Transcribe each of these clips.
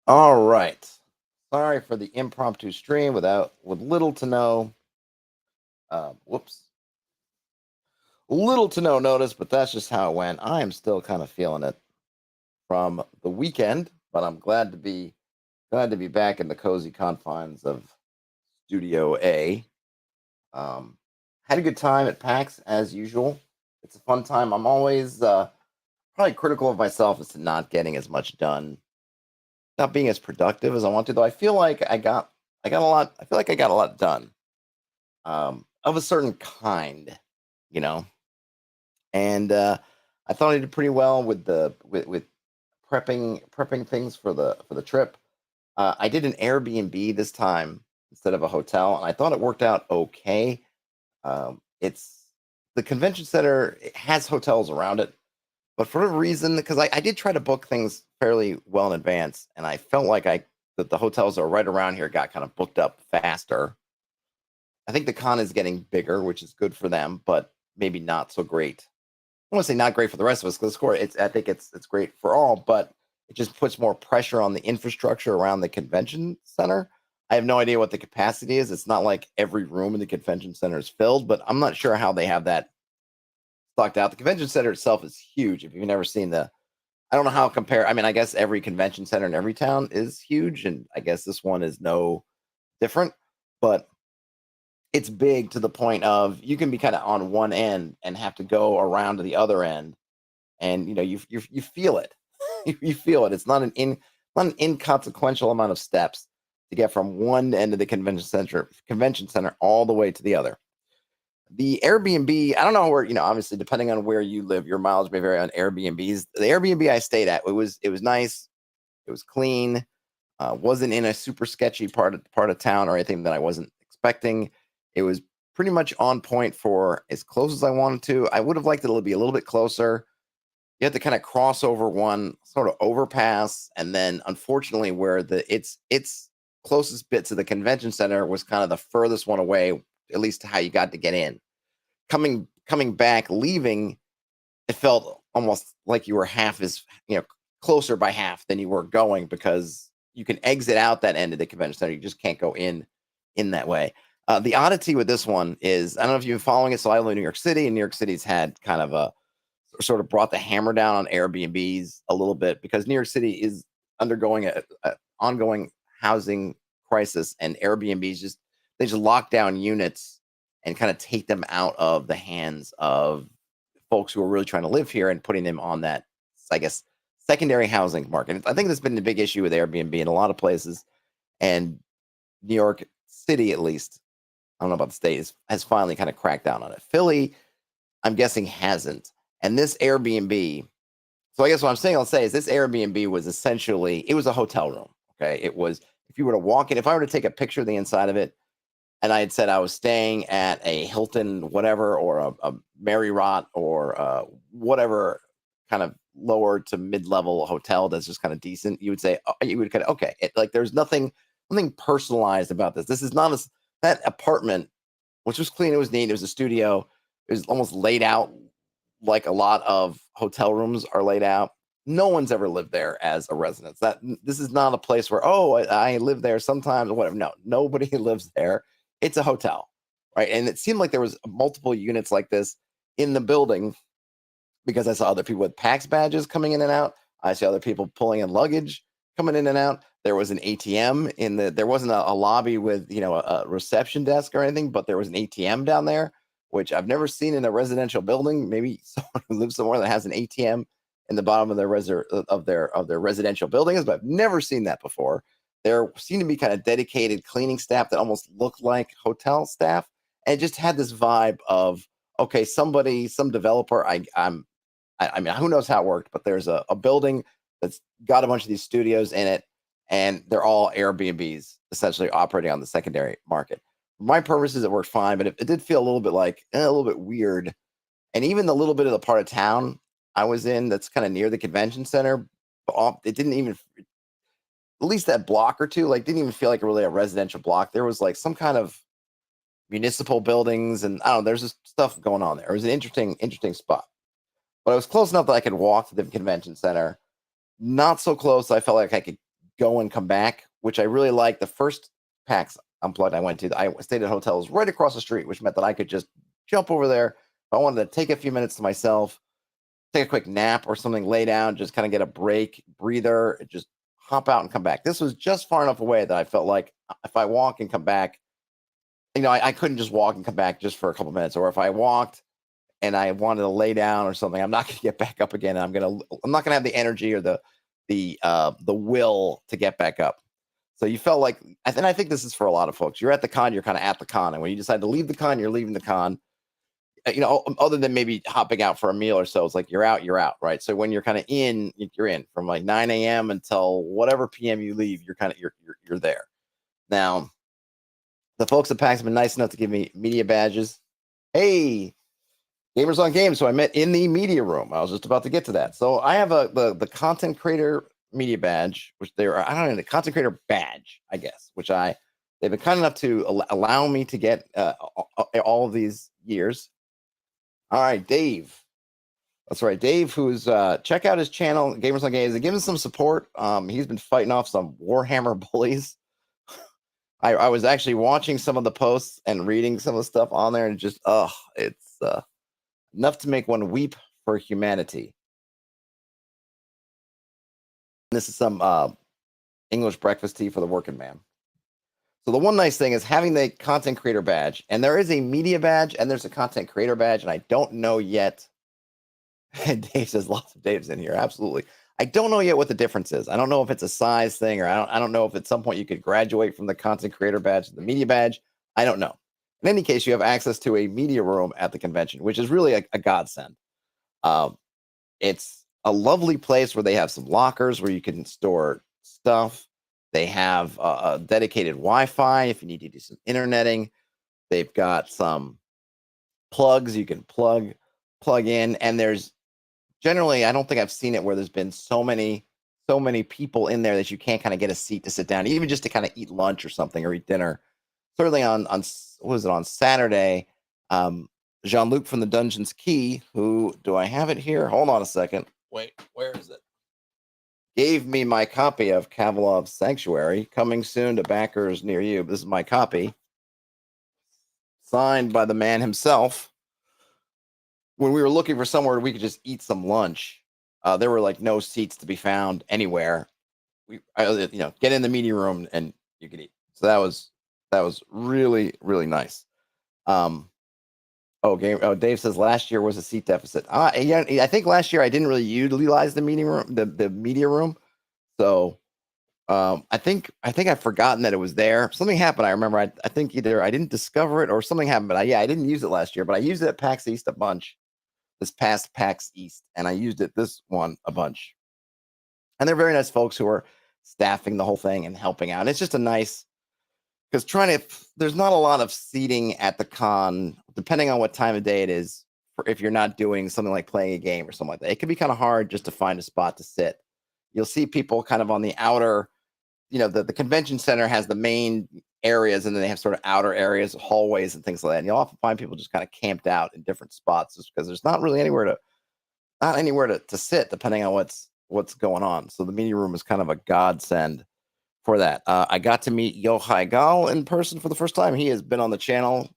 All right. Sorry for the impromptu stream with little to no whoops. Little to no notice, but that's just how it went. I am still kind of feeling it from the weekend, but I'm glad to be back in the cozy confines of Studio A. Um had a good time at PAX as usual. It's a fun time. I'm always probably critical of myself as to not getting as much done, not being as productive as I want to, though I got a lot. I feel like I got a lot done, of a certain kind, you know. And I thought I did pretty well with prepping things for the trip. I did an Airbnb this time instead of a hotel, and I thought it worked out okay. It's the convention center, it has hotels around it, but for a reason, because I did try to book things fairly well in advance, and I felt like I that the hotels that are right around here got kind of booked up faster. I think the con is getting bigger, which is good for them, but maybe not so great. I want to say not great for the rest of us because score. I think it's great for all, but it just puts more pressure on the infrastructure around the convention center. I have no idea what the capacity is. It's not like every room in the convention center is filled, but I'm not sure how they have that stocked out. The convention center itself is huge. If you've never seen I don't know how compare. I mean, I guess every convention center in every town is huge, and I guess this one is no different. But it's big to the point of you can be kind of on one end and have to go around to the other end, and you feel it. You feel it. It's not an inconsequential amount of steps to get from one end of the convention center all the way to the other. The Airbnb, I don't know where, obviously depending on where you live, your mileage may vary on Airbnbs. The Airbnb I stayed at, it was nice, it was clean, wasn't in a super sketchy part of town or anything that I wasn't expecting. It was pretty much on point for as close as I wanted to. I would have liked it to be a little bit closer. You have to kind of cross over one sort of overpass, and then unfortunately, where its closest bit to the convention center was kind of the furthest one away, at least to how you got to get in. Coming back, leaving, it felt almost like you were half as closer by half than you were going, because you can exit out that end of the convention center. You just can't go in that way. The oddity with this one is, I don't know if you've been following it. So I live in New York City, and New York City's had kind of a sort of brought the hammer down on Airbnbs a little bit, because New York City is undergoing a ongoing housing crisis, and Airbnbs just lock down units and kind of take them out of the hands of folks who are really trying to live here and putting them on that, I guess, secondary housing market. I think that's been the big issue with Airbnb in a lot of places, and New York City, at least, I don't know about the state, has finally kind of cracked down on it. Philly, I'm guessing, hasn't. And this Airbnb, so I guess what I'll say is this Airbnb was essentially, it was a hotel room. Okay. It was, if you were to walk in, if I were to take a picture of the inside of it, and I had said I was staying at a Hilton, whatever, or a Marriott, or whatever kind of lower to mid-level hotel that's just kind of decent, you would say, you would kind of, okay, like there's nothing personalized about this. This is not that apartment, which was clean, it was neat, it was a studio, it was almost laid out like a lot of hotel rooms are laid out. No one's ever lived there as a residence. This is not a place where, I live there sometimes or whatever. No, nobody lives there. It's a hotel, right? And it seemed like there was multiple units like this in the building, because I saw other people with PAX badges coming in and out. I saw other people pulling in luggage coming in and out. There was an ATM there wasn't a lobby with, a reception desk or anything, but there was an ATM down there, which I've never seen in a residential building. Maybe someone who lives somewhere that has an ATM in the bottom of their residential buildings, but I've never seen that before. There seemed to be kind of dedicated cleaning staff that almost looked like hotel staff, and it just had this vibe of, okay, some developer. I mean, who knows how it worked, but there's a building that's got a bunch of these studios in it, and they're all Airbnbs essentially operating on the secondary market. For my purposes, it worked fine, but it did feel a little bit like a little bit weird. And even the little bit of the part of town I was in that's kind of near the convention center, it didn't even, at least that block or two, like didn't even feel like really a residential block. There was like some kind of municipal buildings, and I don't know, there's just stuff going on there. It was an interesting spot. But I was close enough that I could walk to the convention center. Not so close, I felt like I could go and come back, which I really like. The first PAX Unplugged I went to, I stayed at hotels right across the street, which meant that I could just jump over there. If I wanted to take a few minutes to myself, take a quick nap or something, lay down, just kind of get a break, breather, just hop out and come back. This was just far enough away that I felt like if I walk and come back, I couldn't just walk and come back just for a couple minutes. Or if I walked and I wanted to lay down or something, I'm not going to get back up again. I'm not going to have the energy or the will to get back up. So you felt like, I think this is for a lot of folks. You're at the con, you're kind of at the con, and when you decide to leave the con, you're leaving the con. Other than maybe hopping out for a meal or so, it's like you're out, right? So when you're kind of in, you're in from like 9 a.m. until whatever p.m. you leave. You're kind of you're there. Now, the folks at PAX have been nice enough to give me media badges. Hey, Gamers on Games, who I met in the media room. I was just about to get to that. So I have the content creator media badge, which I don't know, the content creator badge, I guess, which they've been kind enough to allow me to get all of these years. All right, Dave. That's right, Dave. Who's check out his channel, Gamers on Games, and give him some support. He's been fighting off some Warhammer bullies. I was actually watching some of the posts and reading some of the stuff on there, and just it's enough to make one weep for humanity. This is some English breakfast tea for the working man. So the one nice thing is having the content creator badge, and there is a media badge and there's a content creator badge, and I don't know yet. And Dave says lots of Daves in here. Absolutely. I don't know yet what the difference is. I don't know if it's a size thing, or I don't know if at some point you could graduate from the content creator badge to the media badge. I don't know. In any case, you have access to a media room at the convention, which is really a godsend. It's a lovely place where they have some lockers where you can store stuff. They have a dedicated Wi-Fi if you need to do some interneting. They've got some plugs you can plug in, and there's generally, I don't think I've seen it where there's been so many people in there that you can't kind of get a seat to sit down, even just to kind of eat lunch or something or eat dinner. Certainly on what was it, on Saturday, Jean-Luc from the Dungeon's Key, who, do I have it here? Hold on a second. Wait, where is it? Gave me my copy of Kavalov's Sanctuary, coming soon to backers near you. This is my copy, signed by the man himself. When we were looking for somewhere we could just eat some lunch, there were like no seats to be found anywhere. Get in the media room and you could eat. So that was really, really nice. Dave says last year was a seat deficit. Yeah, I think last year I didn't really utilize the meeting room, the media room. So I think I've forgotten that it was there. Something happened. I remember. I think either I didn't discover it or something happened. But I didn't use it last year. But I used it at PAX East a bunch. This past PAX East, and I used it this one a bunch. And they're very nice folks who are staffing the whole thing and helping out. It's just a nice, because there's not a lot of seating at the con, depending on what time of day it is. If you're not doing something like playing a game or something like that, it can be kind of hard just to find a spot to sit. You'll see people kind of on the outer, the convention center has the main areas, and then they have sort of outer areas, hallways and things like that. And you'll often find people just kind of camped out in different spots just because there's not really anywhere to sit, depending on what's going on. So the media room is kind of a godsend for that. I got to meet Yochai Gal in person for the first time. He has been on the channel,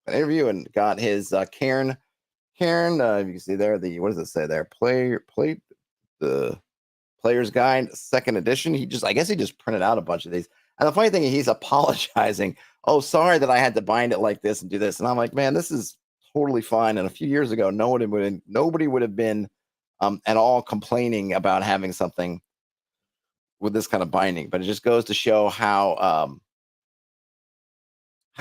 an interview, and got his Cairn. You can see there, what does it say there? The Player's Guide, 2nd edition. I guess he just printed out a bunch of these. And the funny thing is, he's apologizing. Oh, sorry that I had to bind it like this and do this. And I'm like, man, this is totally fine. And a few years ago, nobody would have been at all complaining about having something with this kind of binding. But it just goes to show how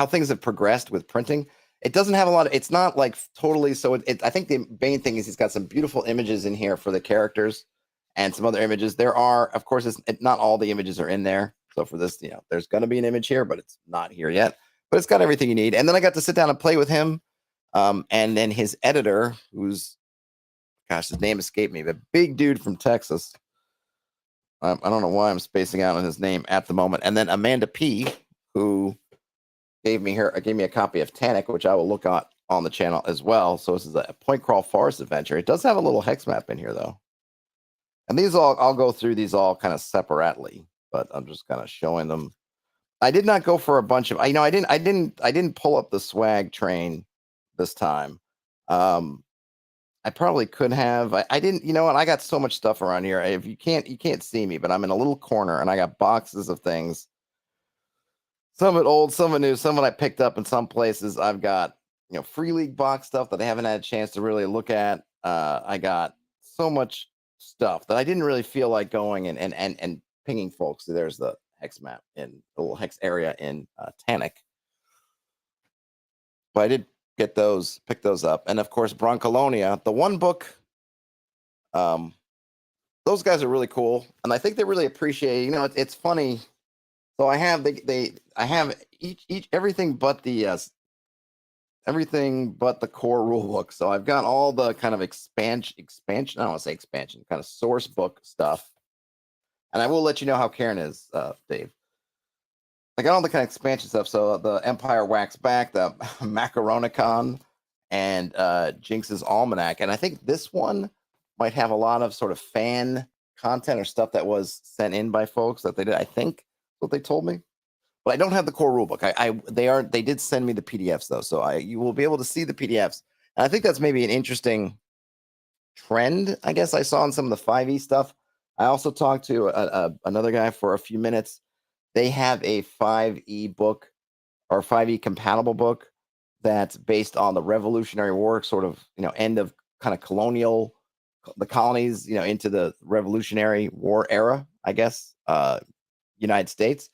things have progressed with printing. It doesn't have a lot of, it's not like totally. So I think the main thing is he's got some beautiful images in here for the characters and some other images. There are, of course, not all the images are in there. So for this, there's going to be an image here, but it's not here yet. But it's got everything you need. And then I got to sit down and play with him. And then his editor, his name escaped me, the big dude from Texas. I don't know why I'm spacing out on his name at the moment. And then Amanda P, who gave me a copy of Tannic, which I will look at on the channel as well. So this is a point crawl forest adventure. It does have a little hex map in here, though. And I'll go through these all kind of separately. but I'm just kind of showing them. I did not go for a bunch of, I didn't pull up the swag train this time. I probably could have. I didn't, you know what? I got so much stuff around here. If you can't see me, but I'm in a little corner and I got boxes of things. Some of it old, some of it new, some of it I picked up in some places. I've got, free league box stuff that I haven't had a chance to really look at. I got so much stuff that I didn't really feel like going and pinging folks. So there's the hex map in the little hex area in Tannic. But I did pick those up. And of course, Broncolonia, the one book, those guys are really cool. And I think they really appreciate, it's funny. So I have I have each everything but the core rule book. So I've got all the kind of expansion. I don't want to say expansion, kind of source book stuff. And I will let you know how Karen is, Dave. I got all the kind of expansion stuff. So the Empire Wax Back, the Macaronicon, and Jinx's Almanac. And I think this one might have a lot of sort of fan content or stuff that was sent in by folks that they did. I think what they told me, but I don't have the core rulebook. They did send me the PDFs though, so you will be able to see the PDFs. And I think that's maybe an interesting trend. I guess I saw in some of the 5e stuff. I also talked to another guy for a few minutes. They have a 5e book or 5e compatible book that's based on the Revolutionary War, sort of end of kind of colonial, the colonies into the Revolutionary War era, I guess. United States.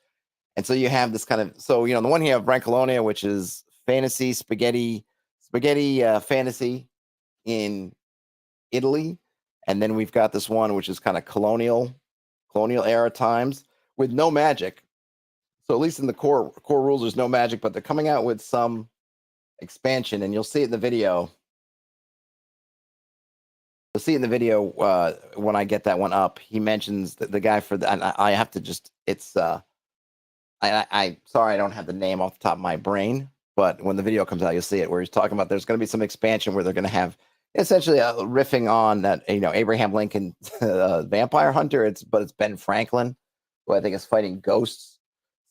And so you have this kind of, so, the one you have Brancolonia, which is fantasy, spaghetti fantasy in Italy. And then we've got this one, which is kind of colonial era times with no magic. So at least in the core rules, there's no magic, but they're coming out with some expansion, and you'll see it in the video. You'll see in the video when I get that one up. He mentions the guy for the. And I have to just. It's. I sorry I don't have the name off the top of my brain, but when the video comes out, you'll see it where he's talking about there's going to be some expansion where they're going to have essentially riffing on that Abraham Lincoln vampire hunter. It's Ben Franklin, who I think is fighting ghosts,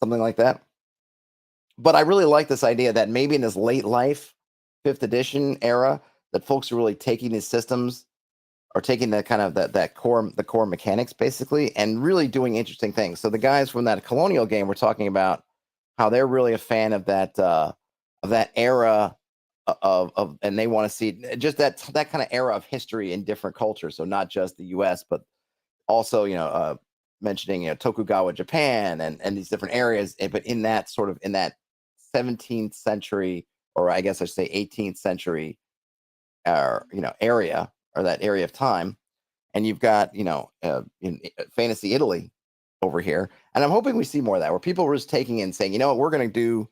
something like that. But I really like this idea that maybe in this late life 5th edition era, that folks are really taking these systems or taking the kind of the core mechanics basically and really doing interesting things. So the guys from that colonial game were talking about how they're really a fan of that era of and they want to see just that kind of era of history in different cultures. So not just the US, but also mentioning Tokugawa Japan and these different areas, but in that 17th century, or I guess I should say 18th century area, or that area of time. And you've got in fantasy Italy over here, and I'm hoping we see more of that, where people were just taking and saying, what we're going to do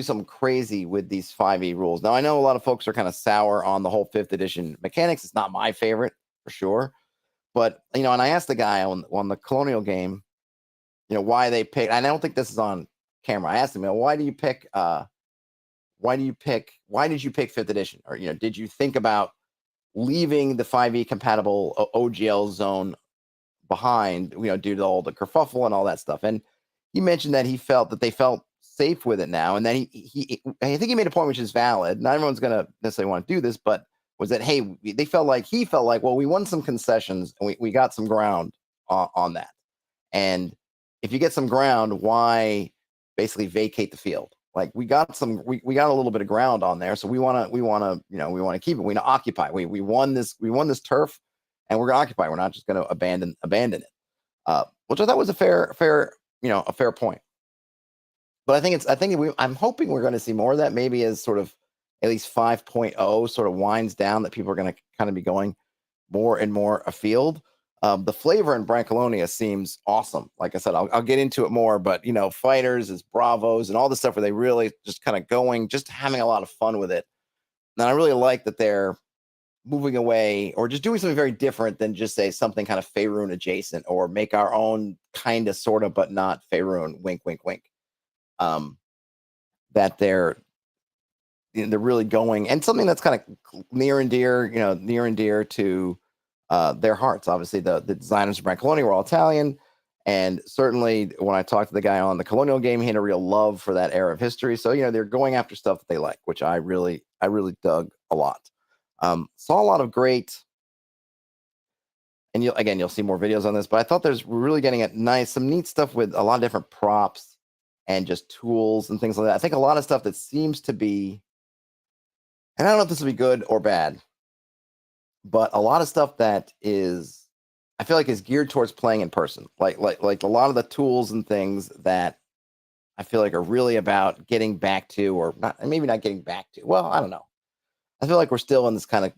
something crazy with these 5e rules. Now I know a lot of folks are kind of sour on the whole 5th edition mechanics. It's not my favorite for sure, but and I asked the guy on the colonial game why they picked, and I don't think this is on camera. I asked him, why did you pick 5th edition? Or did you think about leaving the 5e compatible OGL zone behind, due to all the kerfuffle and all that stuff? And he mentioned that he felt that they felt safe with it now, and then I think he made a point which is valid. Not everyone's going to necessarily want to do this, but was that he felt like, well, we won some concessions and we got some ground on that. And if you get some ground, why basically vacate the field? Like we got a little bit of ground on there, so we want to keep it. We want to occupy. We won this turf, and we're going to occupy. We're not just going to abandon it. Which I thought was a fair point. But I'm hoping we're going to see more of that, maybe as sort of at least 5.0 sort of winds down, that people are going to kind of be going more and more afield. The flavor in Brancolonia seems awesome. Like I said, I'll get into it more, but fighters is bravos and all the stuff where they really just kind of just having a lot of fun with it. And I really like that they're moving away or just doing something very different than just say something kind of Faerun adjacent, or make our own kind of sort of, but not Faerun, wink, wink, wink. That they're really going, and something that's kind of near and dear to their hearts. Obviously, the designers of Brancolonia were all Italian, And certainly when I talked to the guy on the Colonial game, he had a real love for that era of history. So, they're going after stuff that they like, which I really dug a lot. Saw a lot of great, and you'll see more videos on this, but I thought we're really getting at some neat stuff with a lot of different props and just tools and things like that. I think a lot of stuff that seems to be, and I don't know if this will be good or bad, but a lot of stuff that I feel like is geared towards playing in person. Like a lot of the tools and things that I feel like are really about getting back to, or not, maybe not getting back to. Well, I don't know. I feel like we're still in this kind of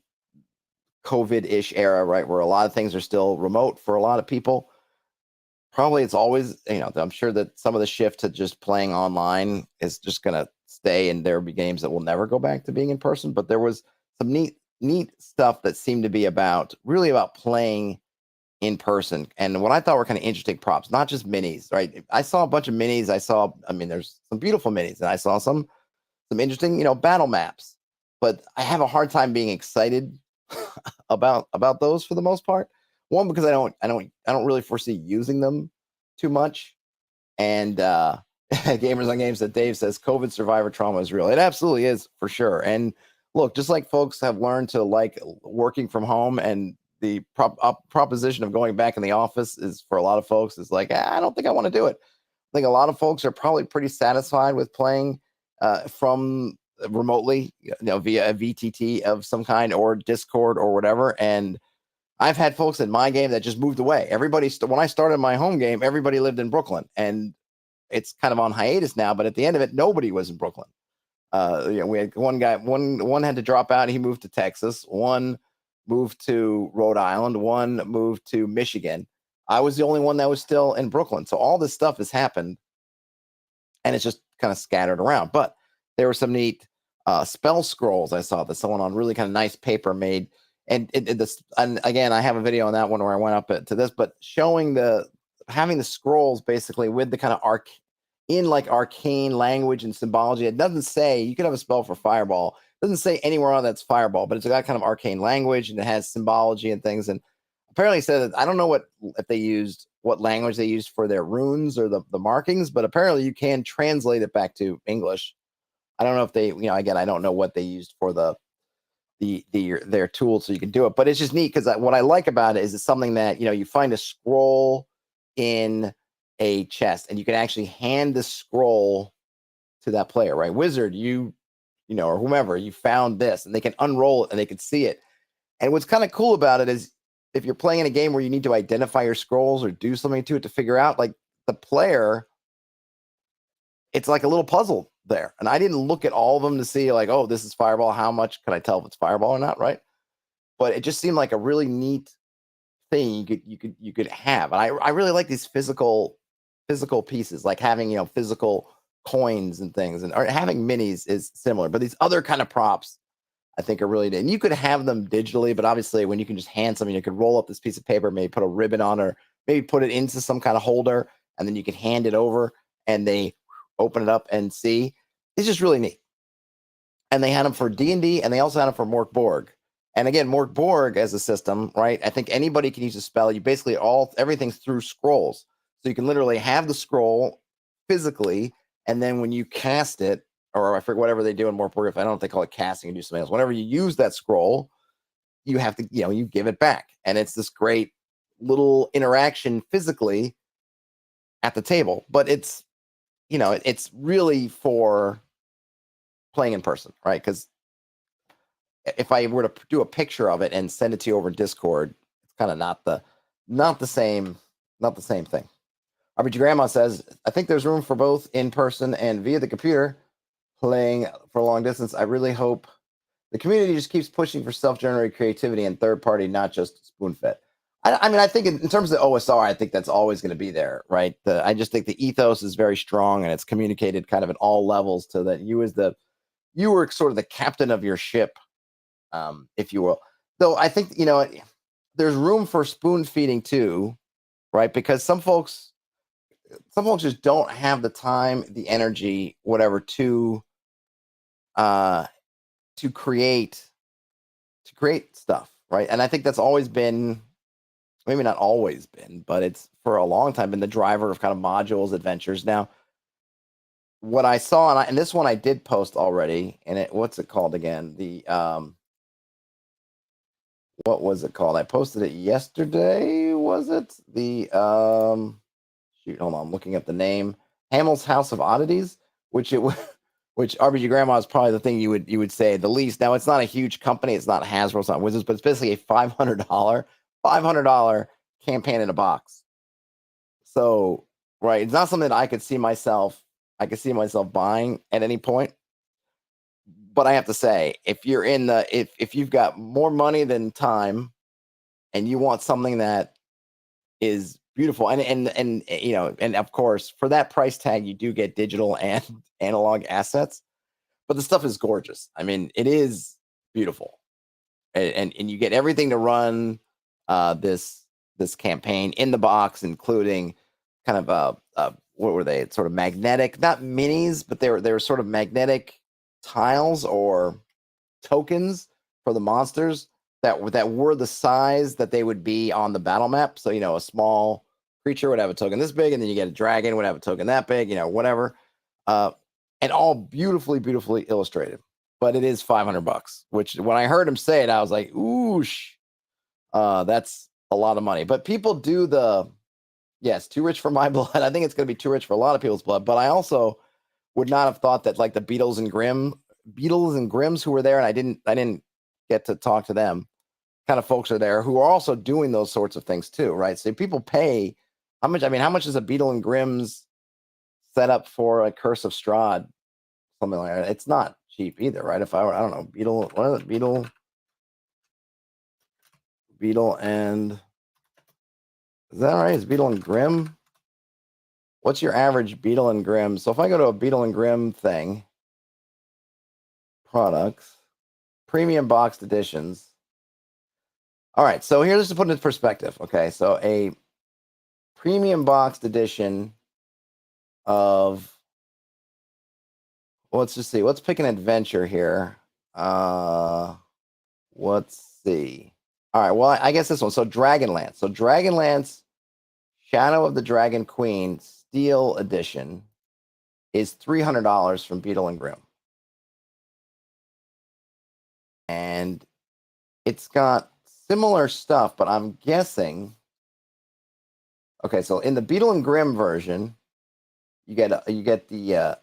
COVID-ish era, right? Where a lot of things are still remote for a lot of people. Probably it's always, I'm sure that some of the shift to just playing online is just going to stay, and there will be games that will never go back to being in person. But there was some neat stuff that seemed to be really about playing in person, and what I thought were kind of interesting props, not just minis, right? I saw a bunch of minis. There's some beautiful minis, and I saw some interesting, battle maps. But I have a hard time being excited about those for the most part. One, because I don't really foresee using them too much. And Gamers on Games, that Dave says COVID survivor trauma is real. It absolutely is, for sure. And look, just like folks have learned to like working from home, and the proposition of going back in the office is, for a lot of folks, is like, I don't think I want to do it. I think a lot of folks are probably pretty satisfied with playing from remotely, via a VTT of some kind, or Discord or whatever. And I've had folks in my game that just moved away. When I started my home game, everybody lived in Brooklyn, and it's kind of on hiatus now. But at the end of it, nobody was in Brooklyn. We had one guy, one had to drop out. He moved to Texas. One moved to Rhode Island. One moved to Michigan. I was the only one that was still in Brooklyn. So all this stuff has happened, and it's just kind of scattered around. But there were some neat spell scrolls I saw that someone on really kind of nice paper made. And again, I have a video on that one where I went up to this, but showing having the scrolls basically with the kind of arcane language and symbology. It doesn't say, you could have a spell for fireball. It doesn't say anywhere on that's fireball, but it's got kind of arcane language, and it has symbology and things. And apparently said that, I don't know what language they used for their runes or the markings, but apparently you can translate it back to English. I don't know if they, again, I don't know what they used for their tool, so you can do it. But it's just neat, because what I like about it is it's something that, you find a scroll in a chest, and you can actually hand the scroll to that player, right? Wizard, or whomever, you found this, and they can unroll it and they can see it. And what's kind of cool about it is, if you're playing in a game where you need to identify your scrolls or do something to it to figure out, like, the player, it's like a little puzzle there. And I didn't look at all of them to see, like, oh, this is fireball. How much can I tell if it's fireball or not, right? But it just seemed like a really neat thing you could have. And I really like these physical pieces, like having, physical coins and things, or having minis is similar. But these other kind of props, I think, are really neat. And you could have them digitally, but obviously when you can just hand something, you could roll up this piece of paper, maybe put a ribbon on, or maybe put it into some kind of holder, and then you can hand it over, and they open it up and see. It's just really neat. And they had them for D&D, and they also had them for Mort Borg. And again, Mort Borg as a system, right? I think anybody can use a spell. You basically everything's through scrolls. So you can literally have the scroll physically, and then when you cast it, or I forget whatever they do in Mort Borg, if I don't know if they call it casting and do something else. Whenever you use that scroll, you have to, you give it back. And it's this great little interaction physically at the table. But it's, it's really for playing in person, right? Because if I were to do a picture of it and send it to you over Discord, it's kind of not the same thing. RBG Grandma says, I think there's room for both in person and via the computer playing for long distance. I really hope the community just keeps pushing for self-generated creativity and third party, not just spoon fed. I think in terms of OSR, I think that's always going to be there, right? I just think the ethos is very strong, and it's communicated kind of at all levels, to that you were sort of the captain of your ship, if you will. Though I think, there's room for spoon feeding too, right? Because some folks just don't have the time, the energy, whatever, to create stuff, right? And I think that's always been maybe not always been, but it's for a long time been the driver of kind of modules, adventures. Now, what I saw, and this one I did post already, and what's it called again? The what was it called? I posted it yesterday. Was it the shoot? Hold on, I'm looking at the name. Hamill's House of Oddities, which it which RPG Grandma is probably the thing you would say the least. Now it's not a huge company. It's not Hasbro, it's not Wizards, but it's basically a $500 campaign in a box. So right, it's not something that I could see myself buying at any point. But I have to say, if you're in the if you've got more money than time, and you want something that is beautiful, and and of course for that price tag, you do get digital and analog assets, but the stuff is gorgeous. I mean, it is beautiful, and you get everything to run this campaign in the box, including kind of what were they? It's sort of magnetic, not minis, but they were sort of magnetic tiles or tokens for the monsters that were the size that they would be on the battle map. So a small creature would have a token this big, and then you get a dragon would have a token that big, whatever, and all beautifully illustrated. But it is $500, which when I heard him say it, I was like, oosh, that's a lot of money. But people do yes, too rich for my blood. I think it's going to be too rich for a lot of people's blood. But I also would not have thought that like the Beatles and Grimms who were there, and I didn't get to talk to them, kind of folks are there who are also doing those sorts of things too, right? So people pay how much? I mean, how much is a Beetle and Grimm's setup for a Curse of Strahd, something like that? It's not cheap either, right? If I don't know, Beetle and is that right? Is Beetle and Grimm? What's your average Beetle and Grimm? So if I go to a Beetle and Grimm thing, products, premium boxed editions. All right, so here's to put it in perspective. Okay, so a premium boxed edition of, let's just see, let's pick an adventure here. Let's see. All right, well, I guess this one. So Dragonlance. So Dragonlance Shadow of the Dragon Queen Steel Edition is $300 from Beetle and Grimm. And it's got similar stuff, but I'm guessing. Okay, so in the Beetle and Grimm version, you get the I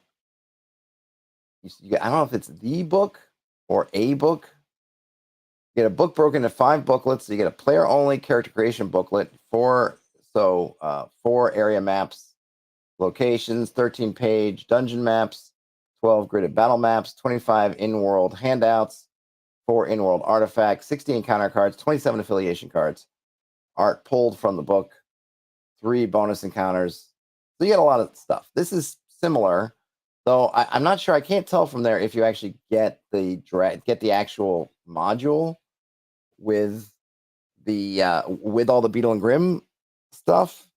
don't know if it's the book or a book. You get a book broken into 5 booklets. So you get a player only character creation booklet, 4 area maps, locations, 13-page dungeon maps, 12 gridded battle maps, 25 in-world handouts, 4 in-world artifacts, 60 encounter cards, 27 affiliation cards, art pulled from the book, 3 bonus encounters. So you get a lot of stuff. This is similar, though I'm not sure. I can't tell from there if you actually get the actual module with with all the Beetle and Grimm stuff.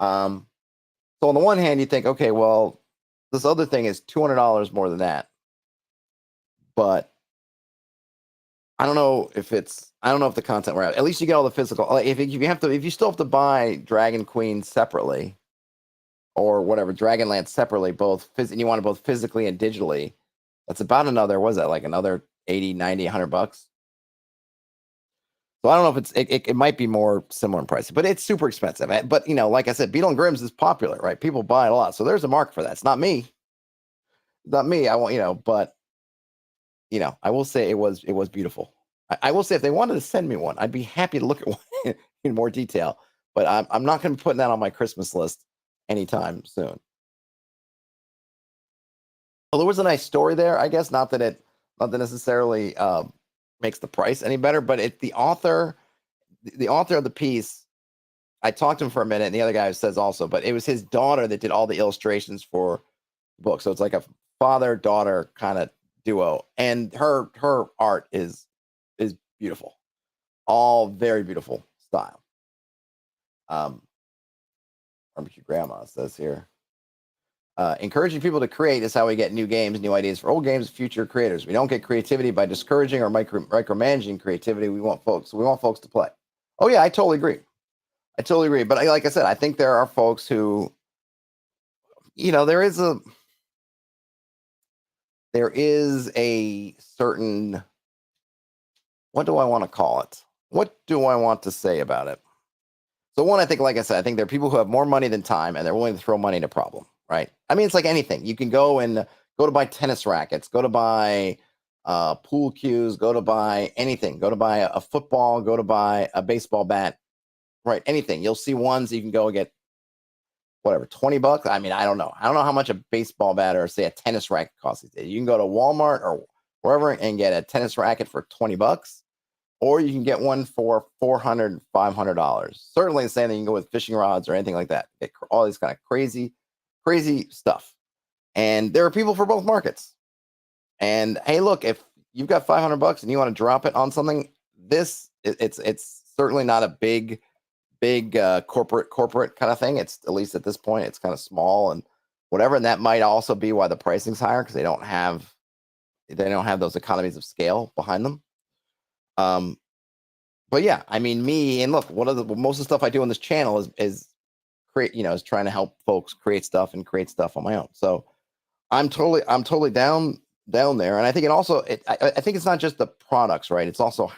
So on the one hand, you think, okay, well, this other thing is $200 more than that, but I don't know if the content we're at least you get all the physical. If you still have to buy Dragon Queen separately, or whatever, Dragonlance separately, and you want it both physically and digitally, that's about another, what is that, like another 80, 90, $100? So I don't know if it might be more similar in price, but it's super expensive. But like I said, Beetle and Grimm's is popular, right? People buy it a lot, so there's a market for that. It's not me. I want but I will say it was beautiful. I will say if they wanted to send me one, I'd be happy to look at one in more detail. But I'm not going to be putting that on my Christmas list anytime soon. Well, there was a nice story there, I guess. Not that necessarily makes the price any better, but the author of the piece, I talked to him for a minute, and the other guy says also, but it was his daughter that did all the illustrations for the book. So it's like a father-daughter kind of duo, and her art is beautiful, all very beautiful style. Barbecue Grandma says here, encouraging people to create is how we get new games, new ideas for old games, future creators. We don't get creativity by discouraging or micromanaging creativity. We want folks to play. Oh yeah, I totally agree. I totally agree. But like I said, I think there are folks who, there is a certain, what do I want to call it? What do I want to say about it? So one, I think, like I said, I think there are people who have more money than time, and they're willing to throw money at a problem, right? I mean, it's like anything. You can go to buy tennis rackets, go to buy pool cues, go to buy anything, go to buy a football, go to buy a baseball bat, right? Anything. You'll see ones you can go and get whatever, $20. I mean, I don't know. I don't know how much a baseball bat or say a tennis racket costs these days. You can go to Walmart or wherever and get a tennis racket for $20, or you can get one for $400, $500. Certainly the same thing. You can go with fishing rods or anything like that. Get all these kind of crazy, crazy stuff. And there are people for both markets. And hey, look, if you've got $500 and you want to drop it on something, it's certainly not a big corporate kind of thing. It's, at least at this point, it's kind of small and whatever. And that might also be why the pricing's higher, because they don't have those economies of scale behind them. But yeah, I mean, look, most of the stuff I do on this channel is trying to help folks create stuff on my own. So I'm totally down there. And I think I think it's not just the products, right? It's also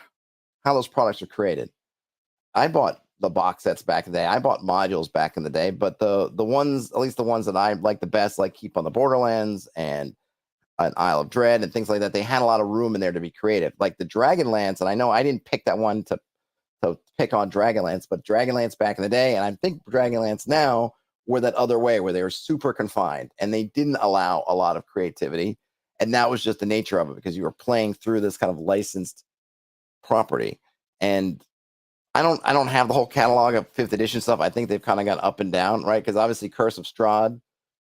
how those products are created. I bought the box sets back in the day. I bought modules back in the day, but the ones, at least the ones that I like the best, like Keep on the Borderlands and an Isle of Dread and things like that, they had a lot of room in there to be creative. Like the Dragonlance, and I know I didn't pick that one to pick on Dragonlance, but Dragonlance back in the day, and I think Dragonlance now, were that other way where they were super confined and they didn't allow a lot of creativity. And that was just the nature of it, because you were playing through this kind of licensed property. And I don't have the whole catalog of 5th edition stuff. I think they've kind of gone up and down, right? Because obviously Curse of Strahd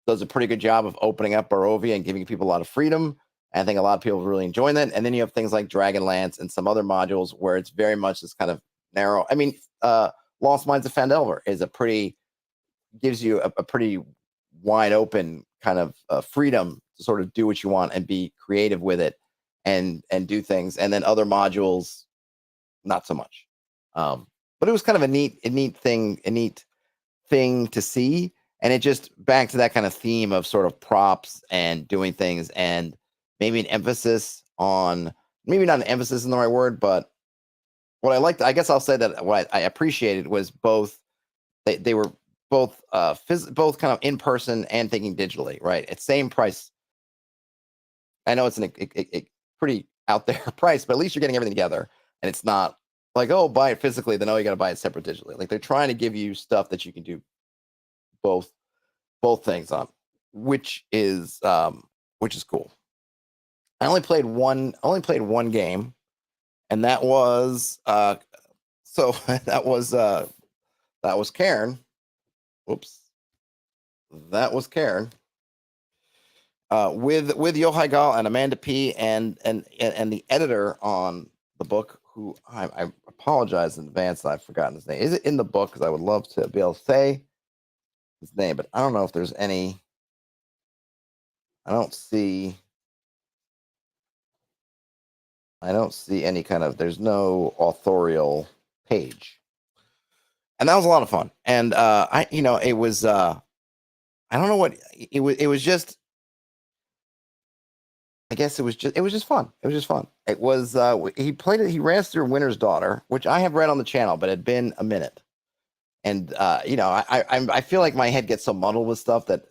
does a pretty good job of opening up Barovia and giving people a lot of freedom. And I think a lot of people are really enjoying that. And then you have things like Dragonlance and some other modules where it's very much this kind of narrow. I mean, Lost Mines of Phandelver gives you a pretty wide open kind of freedom to sort of do what you want and be creative with it and do things. And then other modules, not so much. But it was kind of a neat thing to see. And it just back to that kind of theme of sort of props and doing things, and maybe an emphasis on, maybe not an emphasis in the right word, but what I liked, I guess I'll say that what I appreciated was both, they were both both kind of in person and thinking digitally, right? At same price. I know it's a pretty out there price, but at least you're getting everything together, and it's not like, oh, buy it physically, then you got to buy it separate digitally. Like they're trying to give you stuff that you can do both things on, which is cool. I only played one game, and that was so that was Karen. Whoops. That was Karen. With Yohai Gal and Amanda P and the editor on the book, who I apologize in advance that I've forgotten his name. Is it in the book? Because I would love to be able to say his name, but I don't know if there's any. I don't see any kind of. There's no authorial page, and that was a lot of fun. And it was. I don't know what it was. It was just. I guess it was just fun. It was just fun. It was he played it. He ran us through Winter's Daughter, which I have read on the channel, but it had been a minute. And I feel like my head gets so muddled with stuff that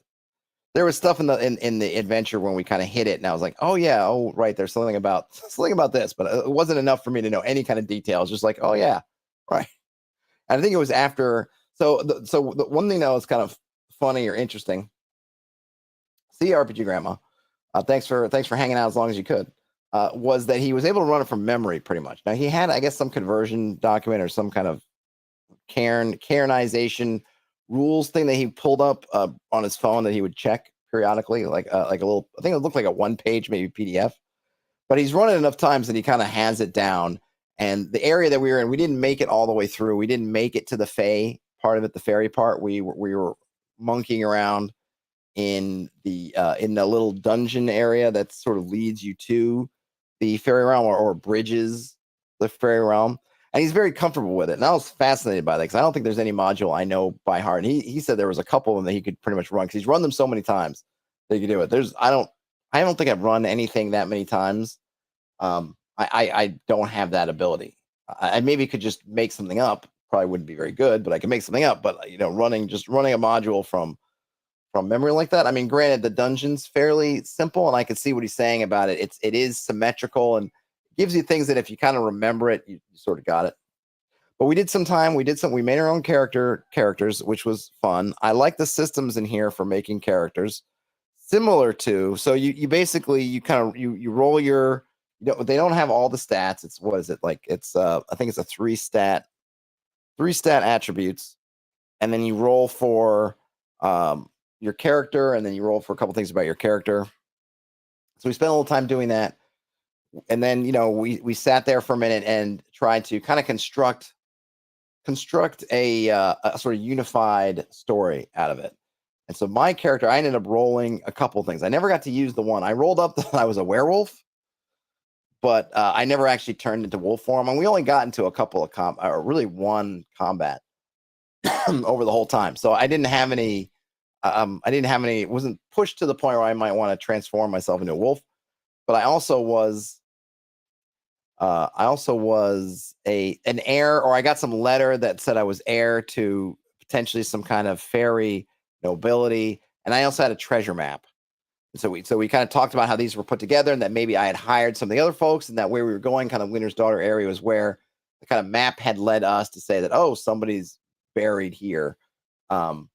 there was stuff in the adventure when we kind of hit it, and I was like, oh yeah, oh right, there's something about this, but it wasn't enough for me to know any kind of details. Just like, oh yeah, right. And I think it was after. So the one thing that was kind of funny or interesting. See RPG Grandma. Thanks for hanging out as long as you could. Was that he was able to run it from memory pretty much. Now he had, I guess, some conversion document or some kind of Cairnization rules thing that he pulled up on his phone that he would check periodically, like a little. I think it looked like a 1-page maybe PDF. But he's run it enough times that he kind of has it down. And the area that we were in, we didn't make it all the way through. We didn't make it to the Fae part of it, the fairy part. We were monkeying around in the little dungeon area that sort of leads you to the fairy realm or bridges the fairy realm. and he's very comfortable with it. And I was fascinated by that because I don't think there's any module I know by heart. And he said there was a couple of them that he could pretty much run because he's run them so many times that he could do it. I don't think I've run anything that many times. I don't have that ability. I maybe could just make something up. Probably wouldn't be very good, but I can make something up. But running a module from memory like that. I mean, granted, the dungeon's fairly simple, and I can see what he's saying about it. It is symmetrical and gives you things that if you kind of remember it, you sort of got it. But we made our own characters, which was fun. I like the systems in here for making characters similar to, so you basically, you roll your, they don't have all the stats. It's, what is it? Like it's, I think it's a three stat attributes. And then you roll for, your character, and then you roll for a couple things about your character. So we spent a little time doing that. And then, we sat there for a minute and tried to kind of construct a sort of unified story out of it. And so my character, I ended up rolling a couple things. I never got to use the one. I rolled up that I was a werewolf, but I never actually turned into wolf form. And we only got into a couple of really one combat over the whole time. So I didn't have any, it wasn't pushed to the point where I might want to transform myself into a wolf. But I also was an heir, or I got some letter that said I was heir to potentially some kind of fairy nobility, and I also had a treasure map. And so we kind of talked about how these were put together, and that maybe I had hired some of the other folks, and that where we were going, kind of Winter's Daughter area, was where the kind of map had led us to say that, oh, somebody's buried here, and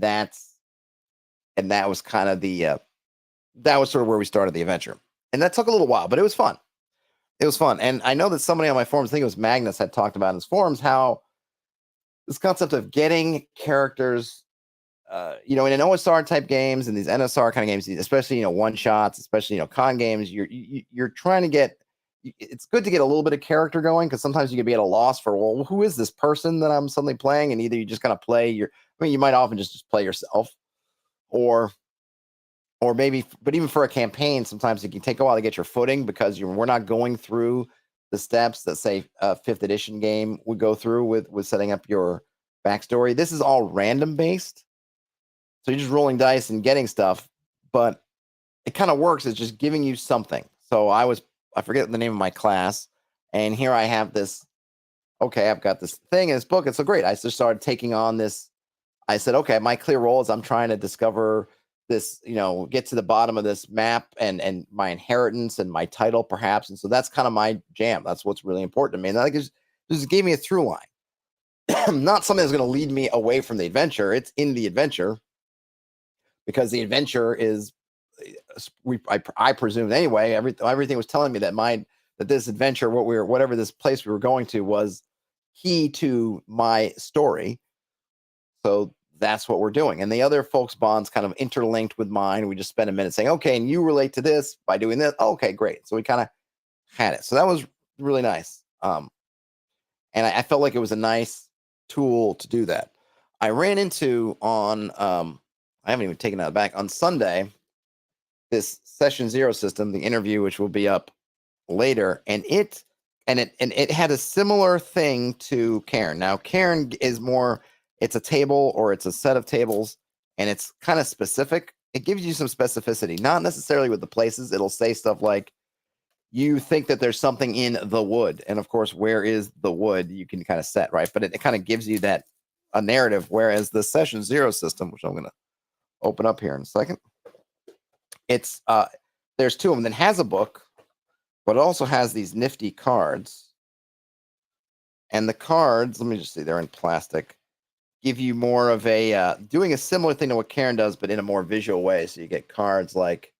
that was kind of that was sort of where we started the adventure, and that took a little while, but it was fun. It was fun. And I know that somebody on my forums, I think it was Magnus, had talked about in his forums how this concept of getting characters, in an OSR type games and these NSR kind of games, especially, one shots, especially, con games, you're trying to get, it's good to get a little bit of character going, because sometimes you can be at a loss for, well, who is this person that I'm suddenly playing? And either you just kind of play you might often just play yourself, or maybe, but even for a campaign, sometimes it can take a while to get your footing, because we're not going through the steps that, say, a 5th edition game would go through with setting up your backstory. This is all random based. So you're just rolling dice and getting stuff, but it kind of works. It's just giving you something. So I forget the name of my class, and here I have this, okay, I've got this thing in this book. It's so great. I just started taking on this. I said, okay, my clear role is I'm trying to discover this, get to the bottom of this map and my inheritance and my title, perhaps. And so that's kind of my jam. That's what's really important to me. And that just gave me a through line. Not something that's going to lead me away from the adventure. It's in the adventure, because the adventure is, I presume anyway, everything was telling me that this adventure, whatever this place we were going to, was key to my story. So that's what we're doing. And the other folks' bonds kind of interlinked with mine. We just spent a minute saying, okay, and you relate to this by doing this. Okay, great. So we kind of had it. So that was really nice. And I felt like it was a nice tool to do that. I ran into I haven't even taken that back, on Sunday, this Session Zero system, the interview, which will be up later, and it had a similar thing to Cairn. Now, Cairn is more, it's a table, or it's a set of tables, and it's kind of specific. It gives you some specificity, not necessarily with the places. It'll say stuff like, you think that there's something in the wood, and of course, where is the wood? You can kind of set, right? But it kind of gives you a narrative. Whereas the Session Zero system, which I'm going to open up here in a second, it's there's two of them that has a book, but it also has these nifty cards. And the cards, let me just see, they're in plastic, give you more of a doing a similar thing to what Karen does, but in a more visual way. So you get cards like,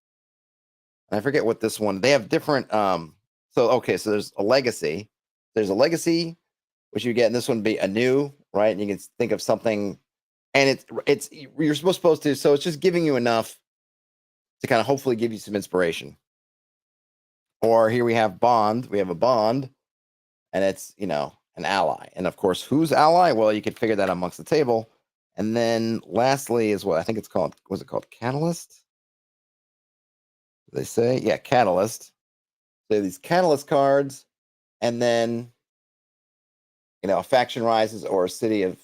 I forget what this one, they have different so there's a legacy. There's a legacy, which you get, and this one would be a new, right? And you can think of something, and it's you're supposed to, so it's just giving you enough to kind of hopefully give you some inspiration. Or here we have bond. We have a bond, and it's, an ally. And of course, whose ally? Well, you could figure that amongst the table. And then lastly is what I think it's called. Was it called Catalyst? Did they say? Yeah, Catalyst. So these Catalyst cards, and then a faction rises or a city is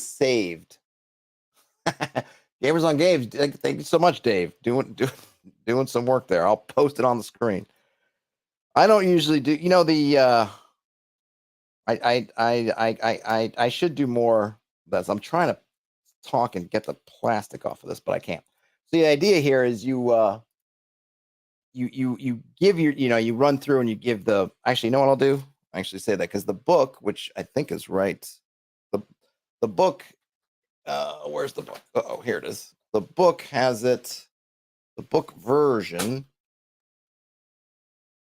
saved. Gamers on Games. Thank you so much, Dave. Doing some work there. I'll post it on the screen. I don't usually do. The I should do more. That's I'm trying to talk and get the plastic off of this, but I can't. So the idea here is you give you run through and you give the actually. You know what I'll do? I actually say that because the book, which I think is right, the book. Where's the book? Oh, here it is. The book has it. The book version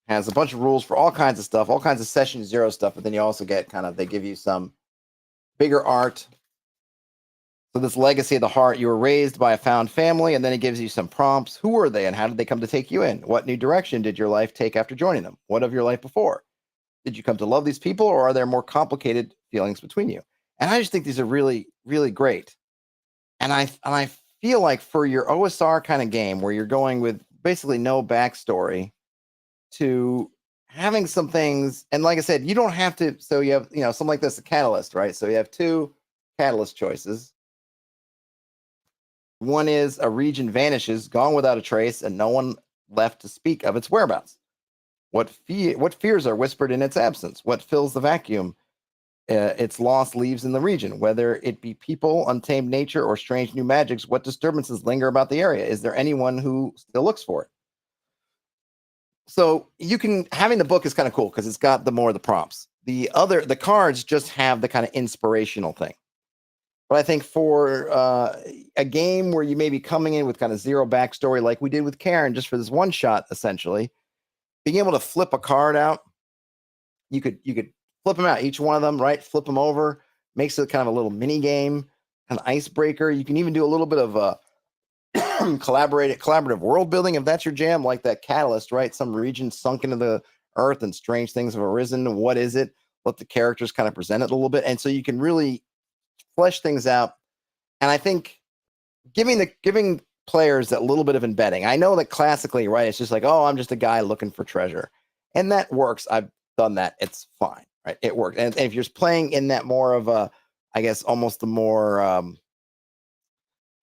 has a bunch of rules for all kinds of stuff, all kinds of session zero stuff, but then you also get they give you some bigger art. So this legacy of the heart, you were raised by a found family, and then it gives you some prompts. Who were they and how did they come to take you in? What new direction did your life take after joining them? What of your life before? Did you come to love these people, or are there more complicated feelings between you? And I just think these are really, really great. And I feel like for your OSR kind of game where you're going with basically no backstory to having some things, and like I said, you don't have to. So you have something like this, a catalyst, right? So you have two catalyst choices. One is a region vanishes, gone without a trace, and no one left to speak of its whereabouts. What fears are whispered in its absence? What fills the vacuum its loss leaves in the region? Whether it be people, untamed nature, or strange new magics, what disturbances linger about the area? Is there anyone who still looks for it? So having the book is kind of cool because it's got the prompts. The cards just have the kind of inspirational thing. But I think for a game where you may be coming in with kind of zero backstory, like we did with Karen, just for this one shot, essentially, being able to flip a card out, you could flip them out, each one of them, right? Flip them over, makes it kind of a little mini game, an icebreaker. You can even do a little bit of collaborative world building if that's your jam, like that Catalyst, right? Some region sunk into the earth and strange things have arisen. What is it? Let the characters kind of present it a little bit, and so you can really flesh things out. And I think giving players that little bit of embedding. I know that classically, right, it's just like, oh, I'm just a guy looking for treasure, and that works. I've done that. It's fine, right? It works. And if you're playing in that more of a, I guess, almost the more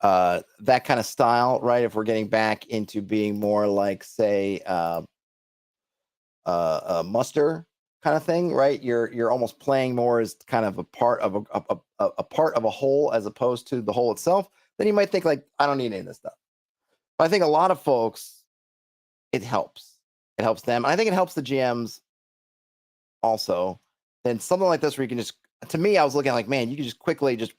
that kind of style, right? If we're getting back into being more like, say, a muster kind of thing, right? You're almost playing more as kind of a part of a part of a whole as opposed to the whole itself. Then you might think like, I don't need any of this stuff. But I think a lot of folks, it helps. It helps them. And I think it helps the GMs also. Then something like this where you can just, to me, I was looking like, man, you can just quickly just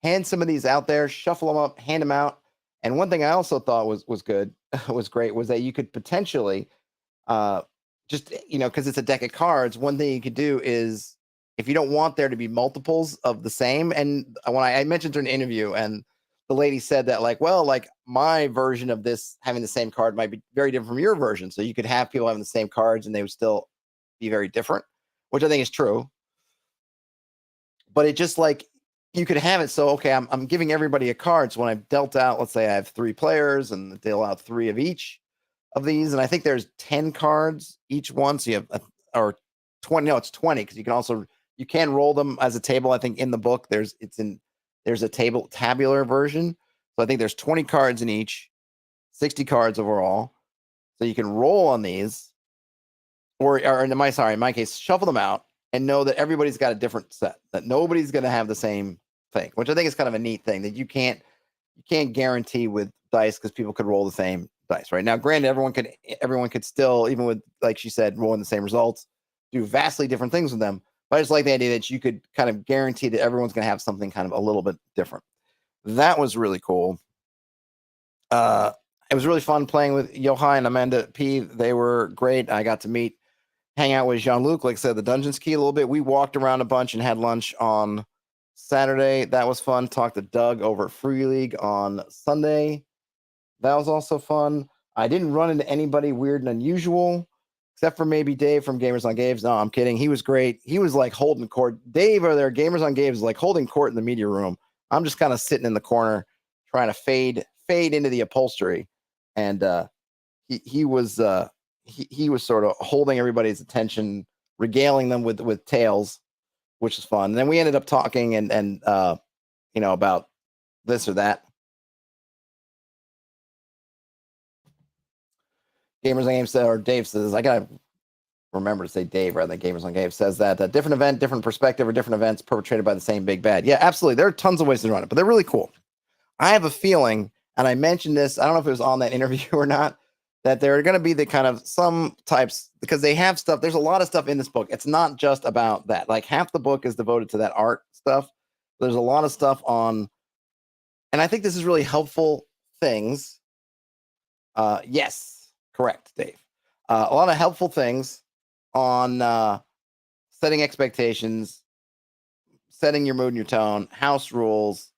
hand some of these out there, shuffle them up, hand them out. And one thing I also thought was good, was great, was that you could potentially just, because it's a deck of cards, one thing you could do is, if you don't want there to be multiples of the same, and when I mentioned during an interview, and the lady said that, like, well, like my version of this having the same card might be very different from your version. So you could have people having the same cards and they would still be very different, which I think is true. But it just like, you could have it so, okay, I'm giving everybody a card. So when I've dealt out, let's say I have 3 players and deal out 3 of each of these, and I think there's 10 cards each one. So you have or 20. No, it's 20 because you can roll them as a table. I think in the book there's a tabular version. So I think there's 20 cards in each, 60 cards overall. So you can roll on these, or in my case, shuffle them out and know that everybody's got a different set, that nobody's going to have the same thing, which I think is kind of a neat thing, that you can't guarantee with dice because people could roll the same dice, right? Now, granted, everyone could still, even with, like she said, rolling the same results, do vastly different things with them. But I just like the idea that you could kind of guarantee that everyone's going to have something kind of a little bit different. That was really cool. It was really fun playing with Yohai and Amanda P. They were great. I got to hang out with Jean-Luc, like I said, the Dungeons Key a little bit. We walked around a bunch and had lunch on Saturday. That was fun. Talked to Doug over at Free League on Sunday. That was also fun. I didn't run into anybody weird and unusual, except for maybe Dave from Gamers on Games. No, I'm kidding. He was great. He was like holding court. Dave over there, Gamers on Games, is like holding court in the media room. I'm just kind of sitting in the corner trying to fade into the upholstery. And he was sort of holding everybody's attention regaling them with tales, which is fun. And then we ended up talking and about this or that. Gamers on Game said, or Dave says, I gotta remember to say Dave rather than Gamers on Game, says that a different event, different perspective, or different events perpetrated by the same big bad. Yeah, absolutely. There are tons of ways to run it, but they're really cool. I have a feeling, and I mentioned this, I don't know if it was on that interview or not, that there are going to be the kind of some types, because they have stuff. There's a lot of stuff in this book. It's not just about that. Like half the book is devoted to that art stuff. There's a lot of stuff on, and I think this is really helpful things. Yes, correct, Dave. A lot of helpful things on setting expectations, setting your mood and your tone, house rules,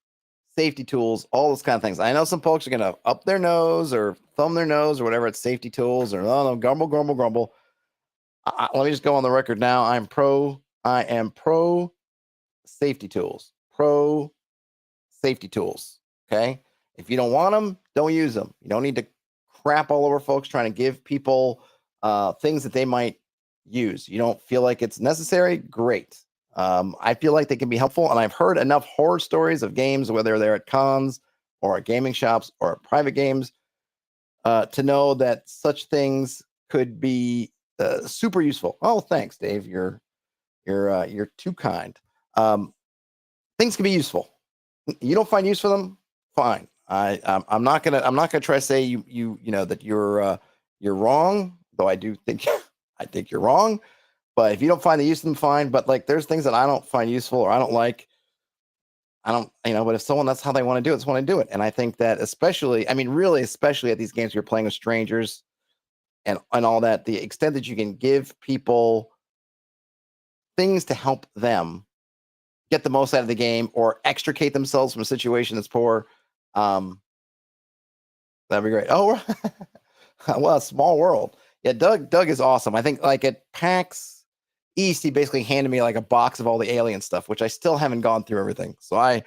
safety tools, all those kind of things. I know some folks are going to up their nose or thumb their nose or whatever. It's safety tools or no, grumble, grumble, grumble. Let me just go on the record now. I am pro safety tools. Pro safety tools. Okay. If you don't want them, don't use them. You don't need to crap all over folks trying to give people things that they might use. You don't feel like it's necessary? Great. I feel like they can be helpful, and I've heard enough horror stories of games, whether they're at cons or at gaming shops or at private games, to know that such things could be super useful. Oh, thanks, Dave. You're too kind. Things can be useful. You don't find use for them? Fine. I'm not gonna try to say you know that you're wrong, though I do think I think you're wrong. But if you don't find the use of them, fine. But like, there's things that I don't find useful or I don't like. I don't, but if someone, that's how they want to do it, just want to do it. And I think that especially, really, especially at these games you're playing with strangers and all that, the extent that you can give people things to help them get the most out of the game or extricate themselves from a situation that's poor, that'd be great. Oh, well, small world. Yeah, Doug is awesome. I think like at PAX East, he basically handed me like a box of all the alien stuff, which I still haven't gone through everything. So I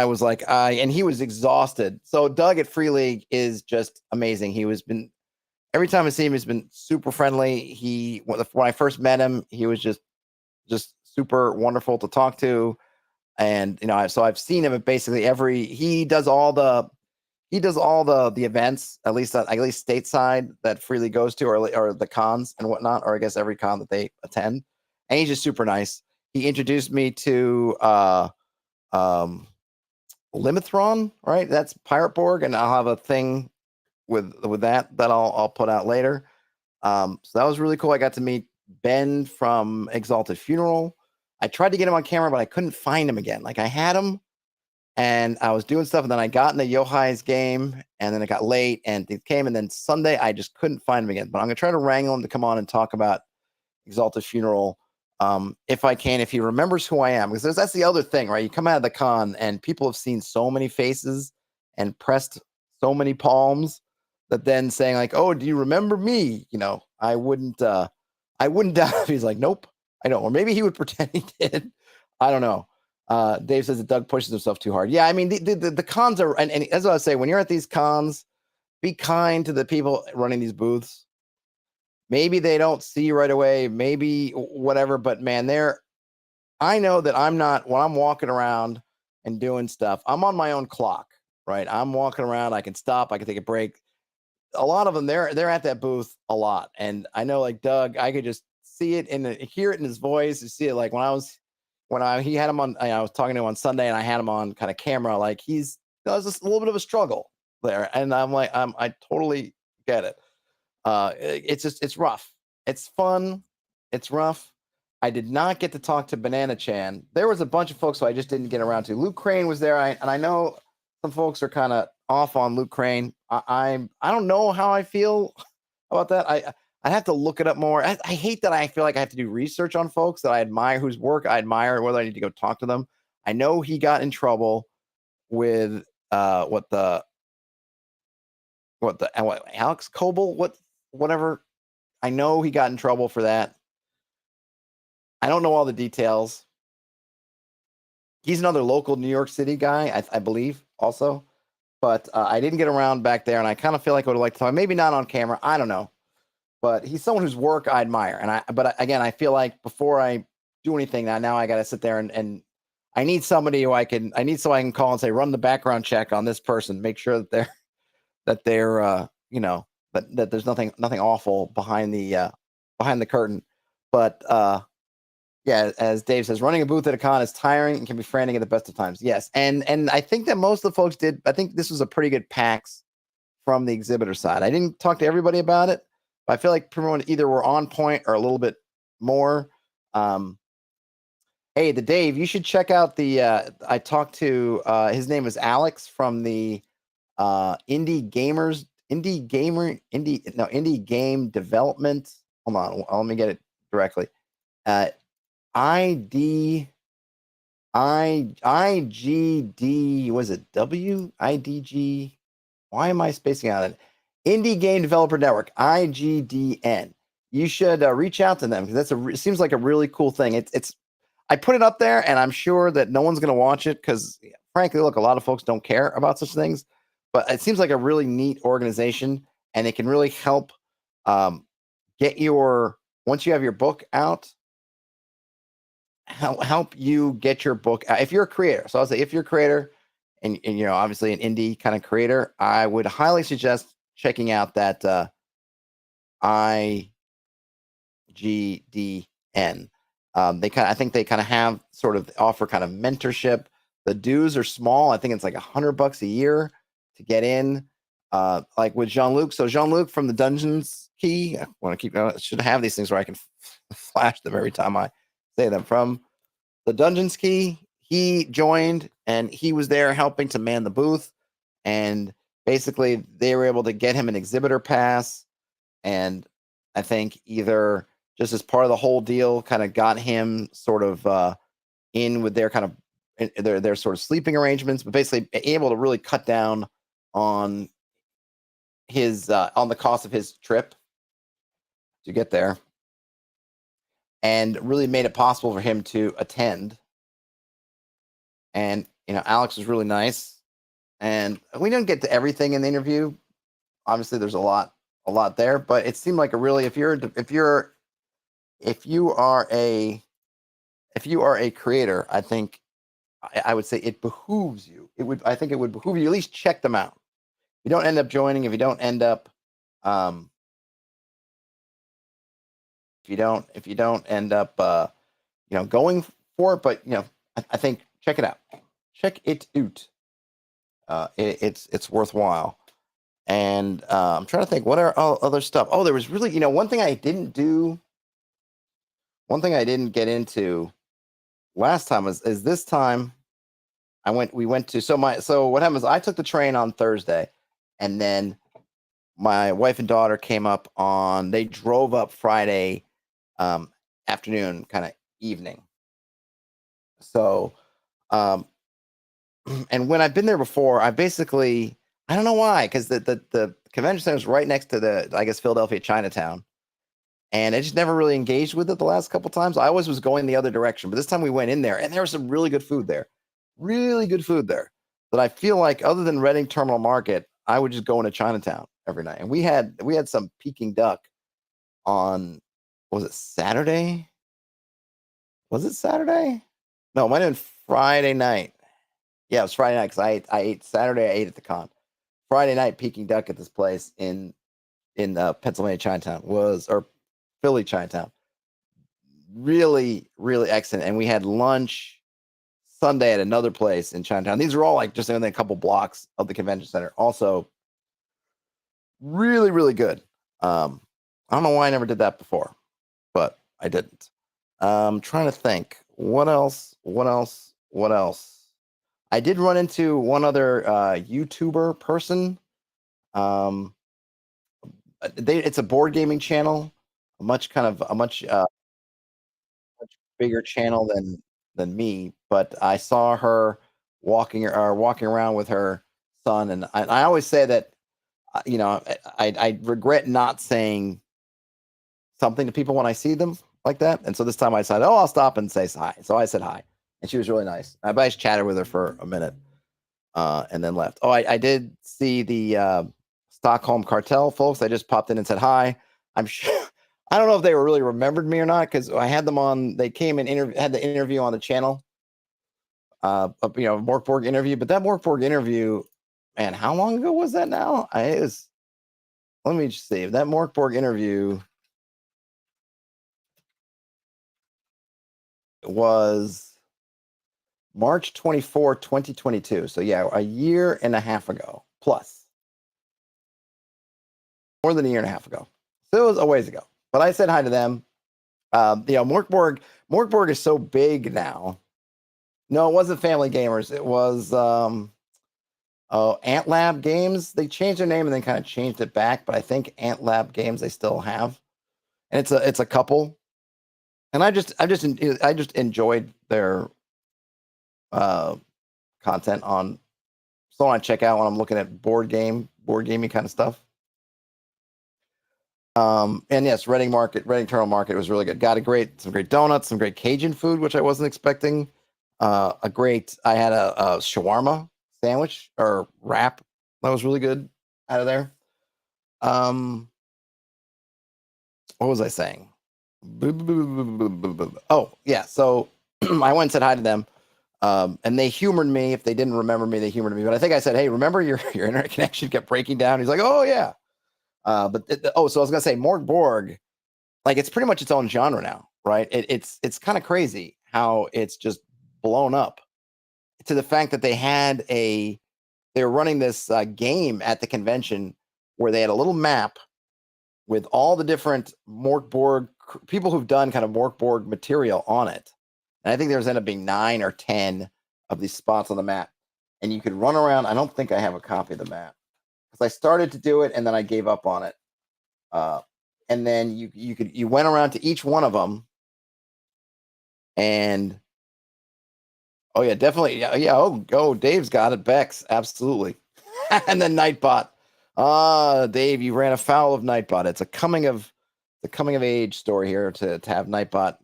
was like, and he was exhausted. So Doug at Free League is just amazing. Every time I see him, he's been super friendly. When I first met him, he was just super wonderful to talk to. And, so I've seen him at basically he does all the events, at least stateside that Free League goes to, or the cons and whatnot, or I guess every con that they attend. And he's just super nice. He introduced me to Limithron, right? That's Pirate Borg, and I'll have a thing with that I'll put out later. So that was really cool. I got to meet Ben from Exalted Funeral. I tried to get him on camera, but I couldn't find him again. Like I had him and I was doing stuff, and then I got in the Yohai's game, and then it got late, and it came, and then Sunday I just couldn't find him again. But I'm gonna try to wrangle him to come on and talk about Exalted Funeral, if I can, if he remembers who I am, because that's the other thing, right? You come out of the con, and people have seen so many faces and pressed so many palms that then saying like, "Oh, do you remember me?" I woun't doubt if he's like, "Nope, I don't," or maybe he would pretend he did. I don't know. Dave says that Doug pushes himself too hard. Yeah, the cons are, and as I say, when you're at these cons, be kind to the people running these booths. Maybe they don't see you right away, maybe whatever, but man, I know that I'm not, when I'm walking around and doing stuff, I'm on my own clock, right? I'm walking around, I can stop, I can take a break. A lot of them, they're at that booth a lot. And I know like Doug, I could just see it hear it in his voice. You see it like he had him on, I was talking to him on Sunday and I had him on kind of camera, like there's just a little bit of a struggle there. And I'm like, I totally get it. It's rough. It's fun. It's rough. I did not get to talk to Banana Chan. There was a bunch of folks who I just didn't get around to. Luke Crane was there, and I know some folks are kind of off on Luke Crane. I don't know how I feel about that. I have to look it up more. I hate that I feel like I have to do research on folks that I admire, whose work I admire, whether I need to go talk to them. I know he got in trouble with what Alex Coble, whatever. I know he got in trouble for that. I don't know all the details. He's another local New York City guy, I believe, also. But I didn't get around back there, and I kind of feel like I would like to talk. Maybe not on camera. I don't know. but he's someone whose work I admire. But again, I feel like before I do anything now I got to sit there and I need somebody who I need someone I can call and say, run the background check on this person, make sure that they're that there's nothing awful behind the curtain. But yeah, as Dave says, running a booth at a con is tiring and can be frantic at the best of times. Yes, and I think that most of the folks did. I think this was a pretty good PAX from the exhibitor side. I didn't talk to everybody about it, but I feel like everyone either were on point or a little bit more. Hey, the Dave, you should check out the. I talked to his name is Alex from the indie game development. Hold on, let me get it directly. IGD, was it WIDG? Why am I spacing out it? Indie Game Developer Network, IGDN. You should reach out to them because it seems like a really cool thing. It's I put it up there, and I'm sure that no one's going to watch it because, frankly, look, a lot of folks don't care about such things. But it seems like a really neat organization, and it can really help get once you have your book out, help you get your book out. If you're a creator, so I'll say if you're a creator and obviously an indie kind of creator, I would highly suggest checking out that IGDN. I think they kind of have sort of offer kind of mentorship. The dues are small. I think it's like $100 a year to get in. Like with Jean-Luc. So Jean-Luc from the Dungeons Key. I want to keep. Should have these things where I can flash them every time I say them. From the Dungeons Key, he joined and he was there helping to man the booth. And basically, they were able to get him an exhibitor pass. And I think either just as part of the whole deal, kind of got him sort of in with their kind of their sort of sleeping arrangements, but basically able to really cut down on his on the cost of his trip to get there, and really made it possible for him to attend. And Alex was really nice, and we didn't get to everything in the interview. Obviously, there's a lot there, but it seemed like a really if you are a creator, I think I would say it behooves you. I think it would behoove you at least check them out. If you don't end up joining, if you don't end up going for it, but I think check it out. Check it out. It's worthwhile. And I'm trying to think what are other stuff. Oh, there was really one thing I didn't do. One thing I didn't get into last time is this time we went to so what happened is I took the train on Thursday, and then my wife and daughter came up they drove up Friday afternoon, kind of evening. So and when I've been there before, I don't know why, because the convention center is right next to the, I guess, Philadelphia Chinatown. And I just never really engaged with it the last couple times. I always was going the other direction. But this time we went in there, and there was some really good food there. Really good food there. That I feel like, other than Reading Terminal Market, I would just go into Chinatown every night. And we had some Peking duck on, was it Saturday? Was it Saturday? No, it might have been Friday night. Yeah, it was Friday night because I ate Saturday. I ate at the con. Friday night Peking duck at this place in Pennsylvania Chinatown or Philly Chinatown. Really, really excellent. And we had lunch Sunday at another place in Chinatown. These are all like just within a couple blocks of the convention center. Also, really, really good. I don't know why I never did that before, but I didn't. I'm trying to think. What else? I did run into one other YouTuber person. It's a board gaming channel, a much bigger channel than me. But I saw her walking around with her son, and I always say that I regret not saying something to people when I see them like that. And so this time I said, I'll stop and say hi. So I said hi, and she was really nice. I just chatted with her for a minute and then left. Oh, I did see the Stockholm Cartel folks. I just popped in and said hi. I'm sure. I don't know if they were really remembered me or not because I had them on. They came and had the interview on the channel. Morkborg interview, but that Morkborg interview, man, how long ago was that now? Let me just see. That Morkborg interview was March 24, 2022. So yeah, a year and a half ago plus. More than a year and a half ago. So it was a ways ago. But I said hi to them. Morkborg is so big now. No, it wasn't Family Gamers. It was Ant Lab Games. They changed their name and then kind of changed it back, but I think Ant Lab Games they still have. And it's a couple. And I just enjoyed their content on so I check out when I'm looking at board gaming kind of stuff. And yes, Reading Terminal Market was really good. Got some great donuts, some great Cajun food, which I wasn't expecting. I had a shawarma sandwich or wrap that was really good out of there. What was I saying? Oh yeah, so I went and said hi to them. And they humored me. If they didn't remember me, they humored me. But I think I said, "Hey, remember your internet connection kept breaking down?" He's like, "Oh yeah." So I was gonna say Morkborg, like it's pretty much its own genre now, right? It's kind of crazy how it's just blown up to the fact that they were running this game at the convention where they had a little map with all the different Morkborg people who've done kind of Morkborg material on it. And I think there's ended up being 9 or 10 of these spots on the map. And you could run around. I don't think I have a copy of the map because I started to do it and then I gave up on it. And then you went around to each one of them. And oh yeah, definitely. Yeah. Oh, Dave's got it. Bex, absolutely. And then Nightbot. Dave, you ran afoul of Nightbot. It's a coming of age story here to have Nightbot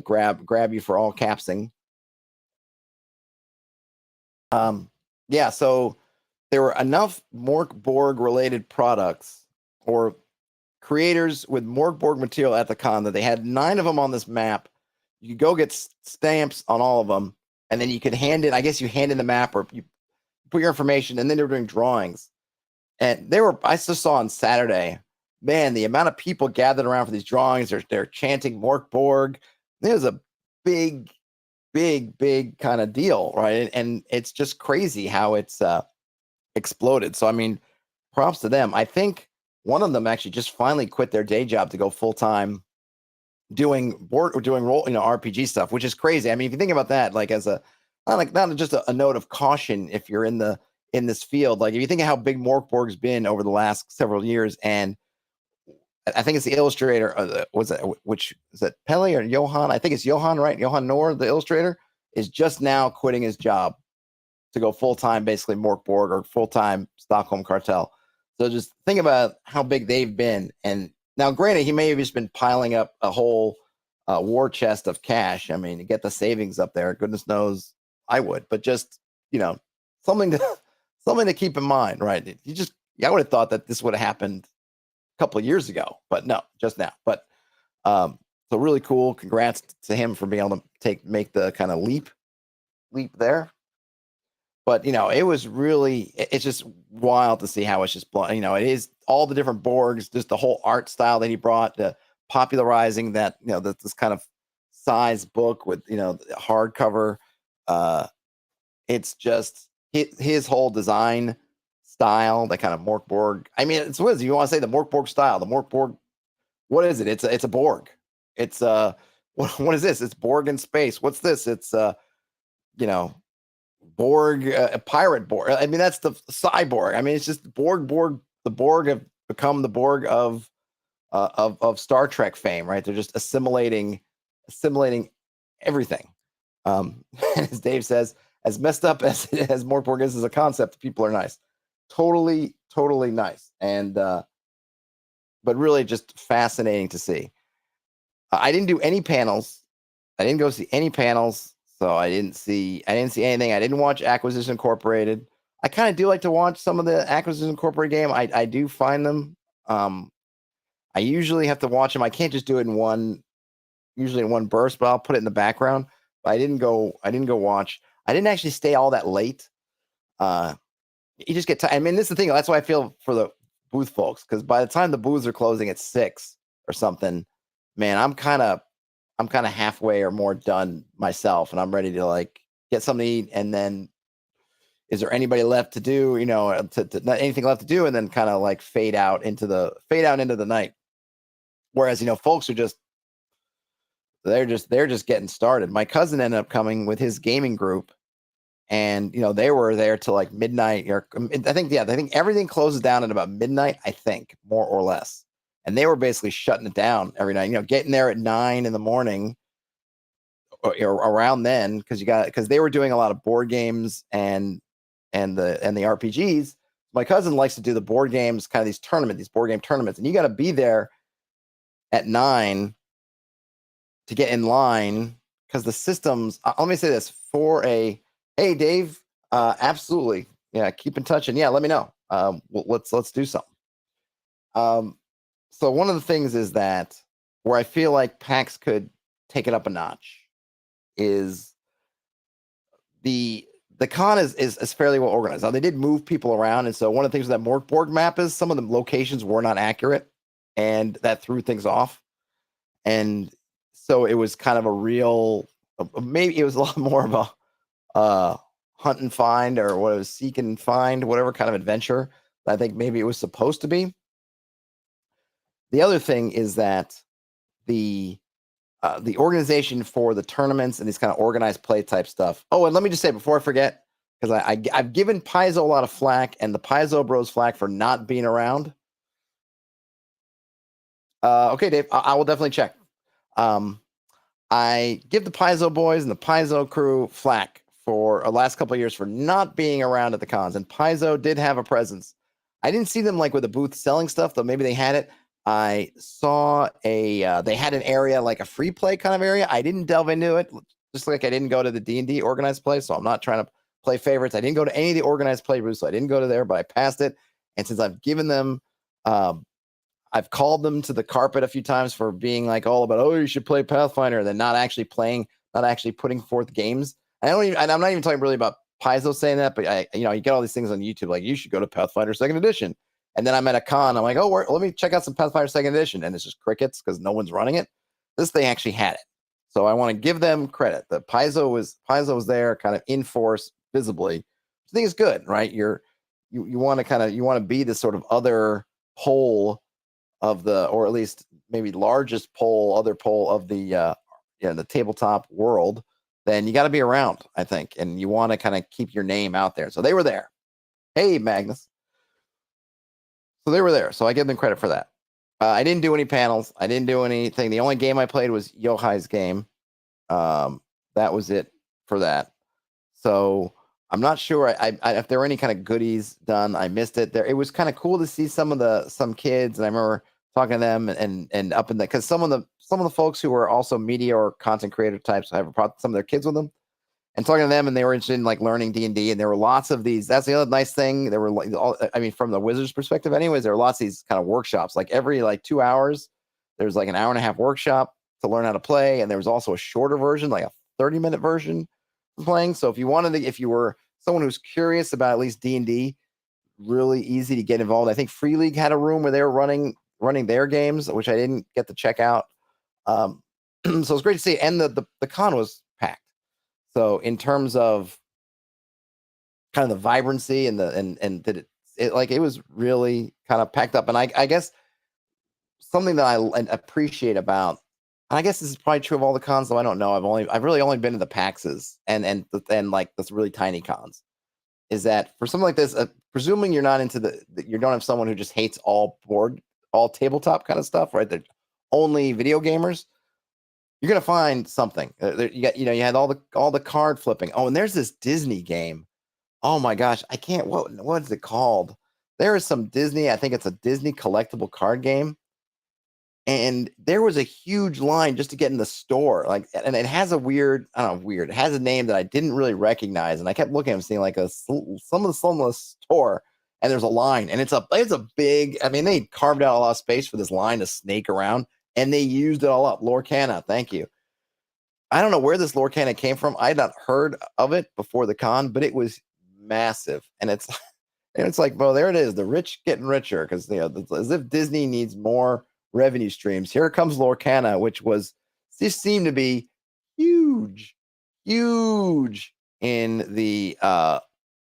grab you for all capsing. Yeah, so there were enough Morkborg related products or creators with Morkborg material at the con that they had 9 of them on this map. You could go get stamps on all of them, and then you could hand in. I guess you hand in the map or you put your information, and then they were doing drawings. And I just saw on Saturday, man, the amount of people gathered around for these drawings. They're chanting Morkborg. It was a big kind of deal, right? And it's just crazy how it's exploded. So I mean, props to them. I think one of them actually just finally quit their day job to go full time doing role, RPG stuff, which is crazy. I mean, if you think about that, like as not just a note of caution, if you're in this field, like if you think of how big Morkborg's been over the last several years, and I think it's the illustrator. Which is it, Pele or Johan? I think it's Johan, right? Johan Noor, the illustrator, is just now quitting his job to go full time, basically Morkborg or full time Stockholm Cartel. So just think about how big they've been. And now, granted, he may have just been piling up a whole war chest of cash. I mean, to get the savings up there, goodness knows I would. But just something to keep in mind, right? I would have thought that this would have happened couple of years ago, but no, just now. But so really cool. Congrats to him for being able to make the kind of leap there. But it was it's just wild to see how it's just blown. It is all the different Borgs, just the whole art style that he brought, popularizing that this kind of size book with hardcover. It's just his whole design style, that kind of Morkborg. I mean, it's what is it? You want to say the Morkborg style, the Morkborg. What is it? It's a Borg. It's what is this? It's Borg in space. What's this? It's Borg, a pirate Borg. I mean, that's the cyborg. I mean, it's just Borg. The Borg have become the Borg of Star Trek fame, right? They're just assimilating everything. As Dave says, as messed up as Morkborg is as a concept, people are nice. Totally nice. And but really just fascinating to see. I didn't do any panels. I didn't go see any panels, so I didn't see anything. I didn't watch Acquisition Incorporated. I kind of do like to watch some of the Acquisition Incorporated game. I do find them. I usually have to watch them. I can't just do it usually in one burst, but I'll put it in the background. But I didn't go watch. I didn't actually stay all that late. You just get tired. I mean, this is the thing. That's why I feel for the booth folks, because by the time the booths are closing at 6 or something, man, I'm kind of halfway or more done myself, and I'm ready to like get something to eat. And then, is there anybody left to do? Not anything left to do, and then kind of like fade out into the night. Whereas folks are they're just getting started. My cousin ended up coming with his gaming group, and they were there till like midnight. Or I think everything closes down at about midnight. I think, more or less, and they were basically shutting it down every night. Getting there at 9 in the morning or around then, because they were doing a lot of board games and the RPGs. My cousin likes to do the board games, kind of these board game tournaments, and you got to be there at 9 to get in line, because the systems. Let me say this: hey Dave, absolutely, yeah, keep in touch, and yeah, let me know. Let's do something. So one of the things is that where I feel like PAX could take it up a notch is the con is fairly well organized. Now, they did move people around, and so one of the things with that board map is some of the locations were not accurate, and that threw things off. And so it was kind of a real, maybe it was a lot more of a hunt and find, or what it was, seek and find, whatever kind of adventure I think maybe it was supposed to be. The other thing is that the organization for the tournaments and these kind of organized play type stuff. Oh, and let me just say before I forget, because I've given Paizo a lot of flack, and the Paizo Bros flack for not being around. Okay, Dave, I will definitely check. I give the Paizo boys and the Paizo crew flack for the last couple of years for not being around at the cons, and Paizo did have a presence. I didn't see them like with a booth selling stuff, though maybe they had it. I saw they had an area, like a free play kind of area. I didn't delve into it, just like I didn't go to the D&D organized play, so I'm not trying to play favorites. I didn't go to any of the organized play booths, so I didn't go to there, but I passed it. And since I've given them, I've called them to the carpet a few times for being like all about, oh, you should play Pathfinder, and then not actually playing, not actually putting forth games. I'm not even talking really about Paizo saying that, but you get all these things on YouTube, like you should go to Pathfinder 2nd Edition. And then I'm at a con. I'm like, oh, let me check out some Pathfinder 2nd Edition. And it's just crickets because no one's running it. This thing actually had it. So I want to give them credit. The Paizo was there, kind of in force, visibly. I think it's good, right? You want to be the sort of other pole of the, or at least maybe largest other pole of the the tabletop world. Then you got to be around, I think, and you want to kind of keep your name out there. So they were there. Hey, Magnus. So they were there. So I give them credit for that. I didn't do any panels. I didn't do anything. The only game I played was Yohai's game. That was it for that. So I'm not sure if there were any kind of goodies done. I missed it. It was kind of cool to see some kids, and I remember talking to them and up in the, because some of the folks who were also media or content creator types have brought some of their kids with them. And talking to them, and they were interested in like learning D&D, and there were lots of these. That's the other nice thing. There were from the Wizards' perspective, anyways, there were lots of these kind of workshops. Like every 2 hours, there's like an hour and a half workshop to learn how to play, and there was also a shorter version, like a 30-minute version of playing. So if you were someone who's curious about at least D&D, really easy to get involved. I think Free League had a room where they were running their games, which I didn't get to check out. So it was great to see, and the con was packed. So in terms of kind of the vibrancy and that it was really kind of packed up. And I guess something that I appreciate about, and I guess this is probably true of all the cons, though I don't know. I've really only been to the PAXs and like this really tiny cons, is that for something like this, presuming you're not into you don't have someone who just hates all tabletop kind of stuff, right? They're only video gamers. You're gonna find something. You had all the card flipping. Oh, and there's this Disney game. Oh my gosh, I can't. What is it called? There is some Disney. I think it's a Disney collectible card game. And there was a huge line just to get in the store. And it has it has a name that I didn't really recognize. And I kept looking at him, seeing like some of the store. and there's a line, and it's a big. I mean, they carved out a lot of space for this line to snake around, and they used it all up. Lorcana, thank you. I don't know where this Lorcana came from. I had not heard of it before the con, but it was massive, and it's like, well, there it is, the rich getting richer, because as if Disney needs more revenue streams. Here comes Lorcana, which seemed to be huge, huge in the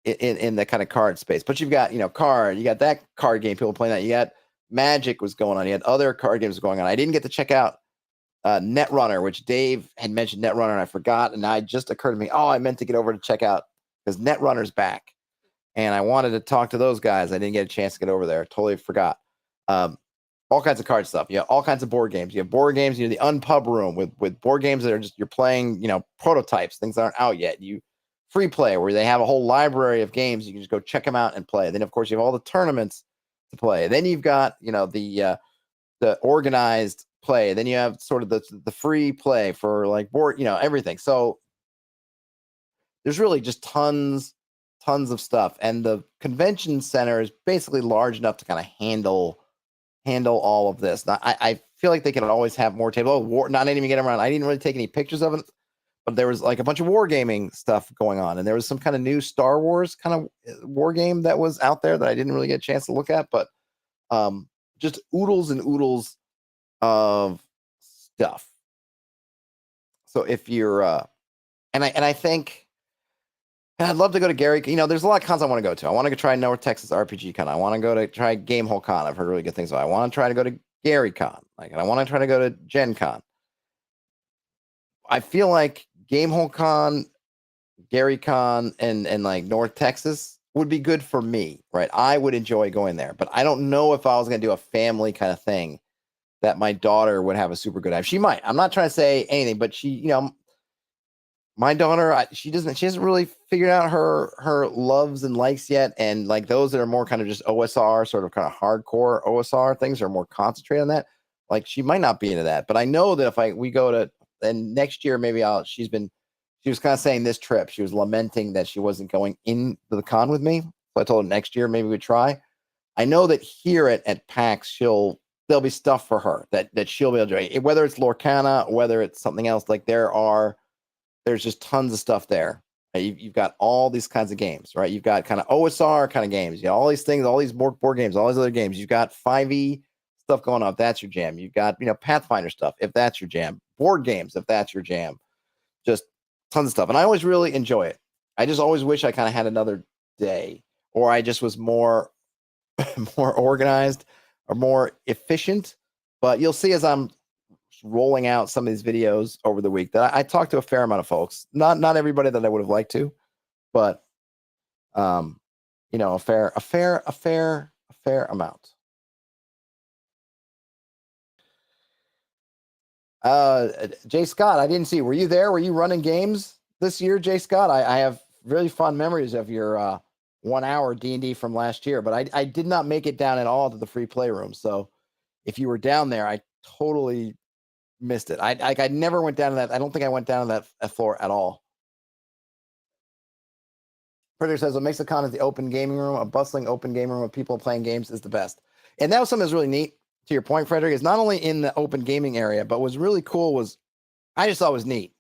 in the kind of card space. But you've got you got that card game, people playing that. You got Magic was going on. You had other card games going on. I didn't get to check out Netrunner, which Dave had mentioned Netrunner, and I forgot, and it just occurred to me, I meant to get over to check out, because Netrunner's back, and I wanted to talk to those guys. I didn't get a chance to get over there. Totally forgot. All kinds of card stuff. You have all kinds of board games. You have board games. You have the Unpub room with board games that are just, you're playing, prototypes, things that aren't out yet. You free play, where they have a whole library of games. You can just go check them out and play. Then, of course, you have all the tournaments to play. Then you've got, the organized play. Then you have sort of the free play for like board, everything. So there's really just tons of stuff. And the convention center is basically large enough to kind of handle all of this. Now, I feel like they can always have more tables. Not even get around. I didn't really take any pictures of it, but there was like a bunch of wargaming stuff going on, and there was some kind of new Star Wars kind of war game that was out there that I didn't really get a chance to look at. But just oodles and oodles of stuff. So if you're and I think, and I'd love to go to Gary. There's a lot of cons I want to go to. I want to try North Texas RPG Con. I want to go to try Gamehole Con. I've heard really good things about it. I want to try to go to Gary Con. And I want to try to go to Gen Con. I feel like Gamehole Con, Gary Con, and like North Texas would be good for me, right? I would enjoy going there, but I don't know if I was going to do a family kind of thing that my daughter would have a super good time. She might. I'm not trying to say anything, but she, my daughter, she hasn't really figured out her loves and likes yet. And like those that are more kind of just OSR, sort of kind of hardcore OSR things, are more concentrated on that. Like she might not be into that, but I know that if we go to, and next year maybe she was kind of saying this trip, she was lamenting that she wasn't going into the con with me. So I told her next year maybe we'd try. I know that here at PAX there'll be stuff for her that she'll be able to do. Whether it's Lorcana, whether it's something else, like there's just tons of stuff there. You've got all these kinds of games, right? You've got kind of OSR kind of games. You got all these things, all these board games, all these other games. You've got 5e stuff going on, if that's your jam. You've got, Pathfinder stuff, if that's your jam. Board games, if that's your jam. Just tons of stuff. And I always really enjoy it. I just always wish I kind of had another day, or I just was more organized or more efficient. But you'll see as I'm rolling out some of these videos over the week that I talked to a fair amount of folks. Not everybody that I would have liked to, but a fair amount. Jay Scott, I didn't see. Were you there? Were you running games this year, Jay Scott? I have really fond memories of your 1 hour D&D from last year, but I did not make it down at all to the free play room. So if you were down there, I totally missed it. I never went down to that. I don't think I went down to that floor at all. Predator says what makes the con is the open gaming room. A bustling open gaming room with people playing games is the best. And that was something that's really neat. To your point, Frederick, is not only in the open gaming area, but what's really cool was, I just thought it was neat,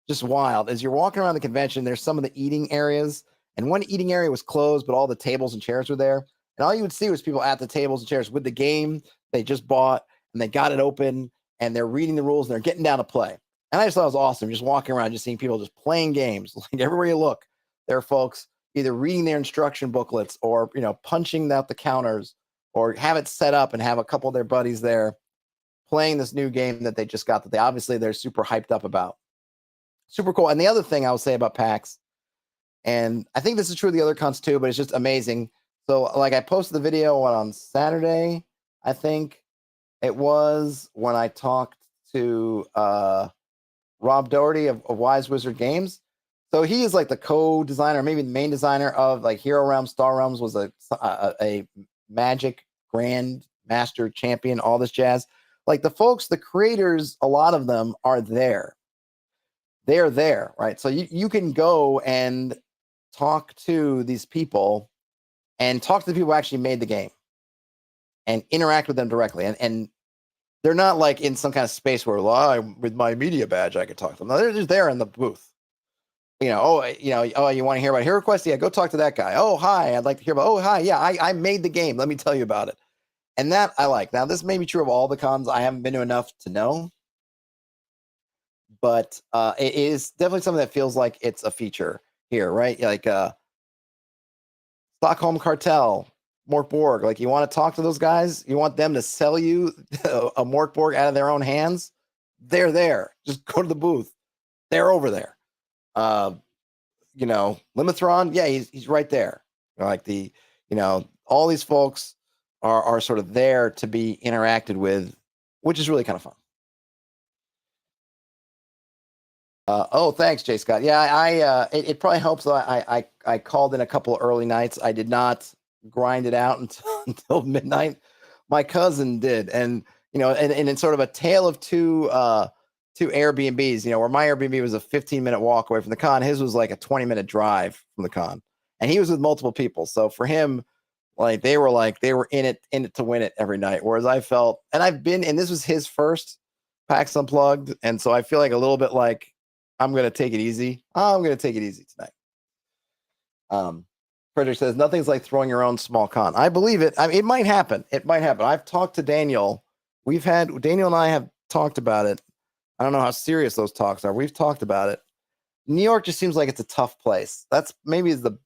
just wild. As you're walking around the convention, there's some of the eating areas, and one eating area was closed, but all the tables and chairs were there. And all you would see was people at the tables and chairs with the game they just bought, and they got it open, and they're reading the rules, and they're getting down to play. And I just thought it was awesome, just walking around, just seeing people just playing games. Like everywhere you look, there are folks either reading their instruction booklets or, punching out the counters, or have it set up and have a couple of their buddies there playing this new game that they just got, that they're super hyped up about. Super cool. And the other thing I will say about PAX, and I think this is true of the other cons too, but it's just amazing. So like I posted the video on Saturday, I think it was, when I talked to Rob Doherty of Wise Wizard Games. So he is like the co-designer, maybe the main designer of like Hero Realms, Star Realms, was a Magic Grand Master Champion, all this jazz. Like the folks, the creators, a lot of them are there. They're there, right? So you can go and talk to these people and talk to the people who actually made the game and interact with them directly. And they're not like in some kind of space where, well, with my media badge, I could talk to them. No, they're just there in the booth. You want to hear about Hero Quest? Yeah, go talk to that guy. Oh, hi, I'd like to hear about. Oh, hi, yeah, I made the game. Let me tell you about it. And that I like. Now, this may be true of all the cons. I haven't been to enough to know, but it is definitely something that feels like it's a feature here, right? Like Stockholm Cartel, Mort Borg. Like, you want to talk to those guys? You want them to sell you a Mort Borg out of their own hands? They're there. Just go to the booth. They're over there. Limithron, yeah, he's right there. Like all these folks are sort of there to be interacted with, which is really kind of fun. Thanks, Jay Scott. Yeah, it probably helps that I called in a couple of early nights. I did not grind it out until midnight. My cousin did, and it's sort of a tale of two Airbnbs. Where my Airbnb was a 15-minute walk away from the con, his was like a 20-minute drive from the con, and he was with multiple people. So for him, they were in it to win it every night. Whereas I felt, and this was his first PAX Unplugged, and so I feel like a little bit like, I'm going to take it easy. I'm going to take it easy tonight. Frederick says, nothing's like throwing your own small con. I believe it. I mean, it might happen. I've talked to Daniel. Daniel and I have talked about it. I don't know how serious those talks are. We've talked about it. New York just seems like it's a tough place. That's maybe and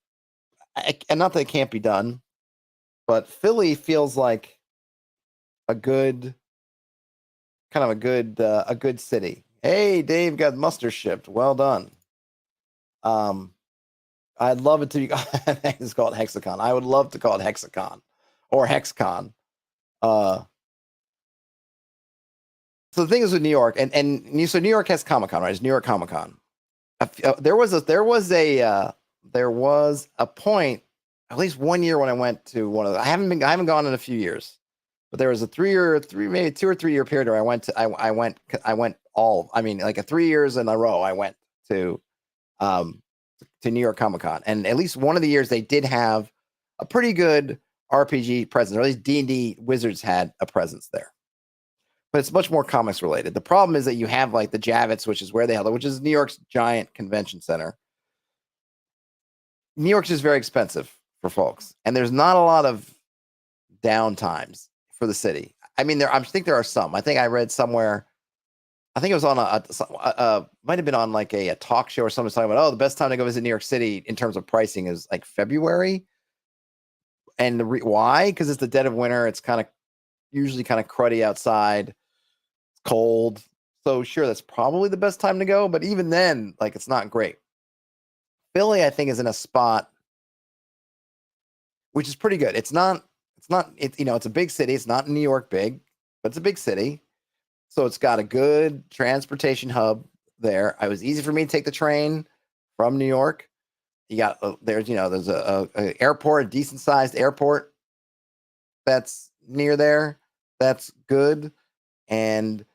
not that it can't be done, but Philly feels like a good city. Hey, Dave got mustard shipped. Well done. I'd love it to be it's called Hexacon. I would love to call it Hexacon or HexCon. So the thing is with New York, so New York has Comic-Con, right? It's New York Comic-Con. There was a point, at least 1 year when I went to one of the, I haven't gone in a few years, but there was a maybe 2 or 3 year period where I went like 3 years in a row. I went to New York Comic-Con, and at least one of the years they did have a pretty good RPG presence, or at least D&D Wizards had a presence there. But it's much more comics related. The problem is that you have like the Javits, which is where they held it, which is New York's giant convention center. New York's just very expensive for folks, and there's not a lot of downtimes for the city. I mean, I think there are some. I think I read somewhere, I think it was on might have been on like a talk show or something talking about, the best time to go visit New York City in terms of pricing is like February. And why? Because it's the dead of winter. It's usually kind of cruddy outside. It's cold. So sure, that's probably the best time to go. But even then, like, it's not great. Philly, I think, is in a spot which is pretty good. It's a big city. It's not New York big, but it's a big city. So it's got a good transportation hub there. It was easy for me to take the train from New York. You got there's a airport, a decent sized airport that's near there. That's good, and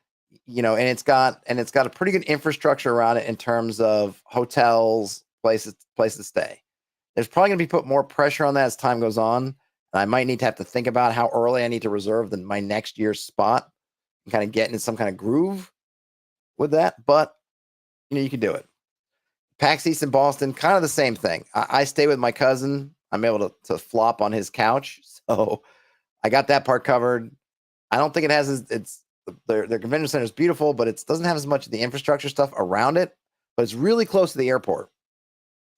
it's got a pretty good infrastructure around it in terms of hotels, places to stay. There's probably going to be put more pressure on that as time goes on, and I might need to have to think about how early I need to reserve my next year's spot and kind of get into some kind of groove with that. But you can do it. PAX East in Boston, kind of the same thing. I stay with my cousin. I'm able to flop on his couch, so I got that part covered. I don't think it has their convention center is beautiful, but it doesn't have as much of the infrastructure stuff around it. But it's really close to the airport,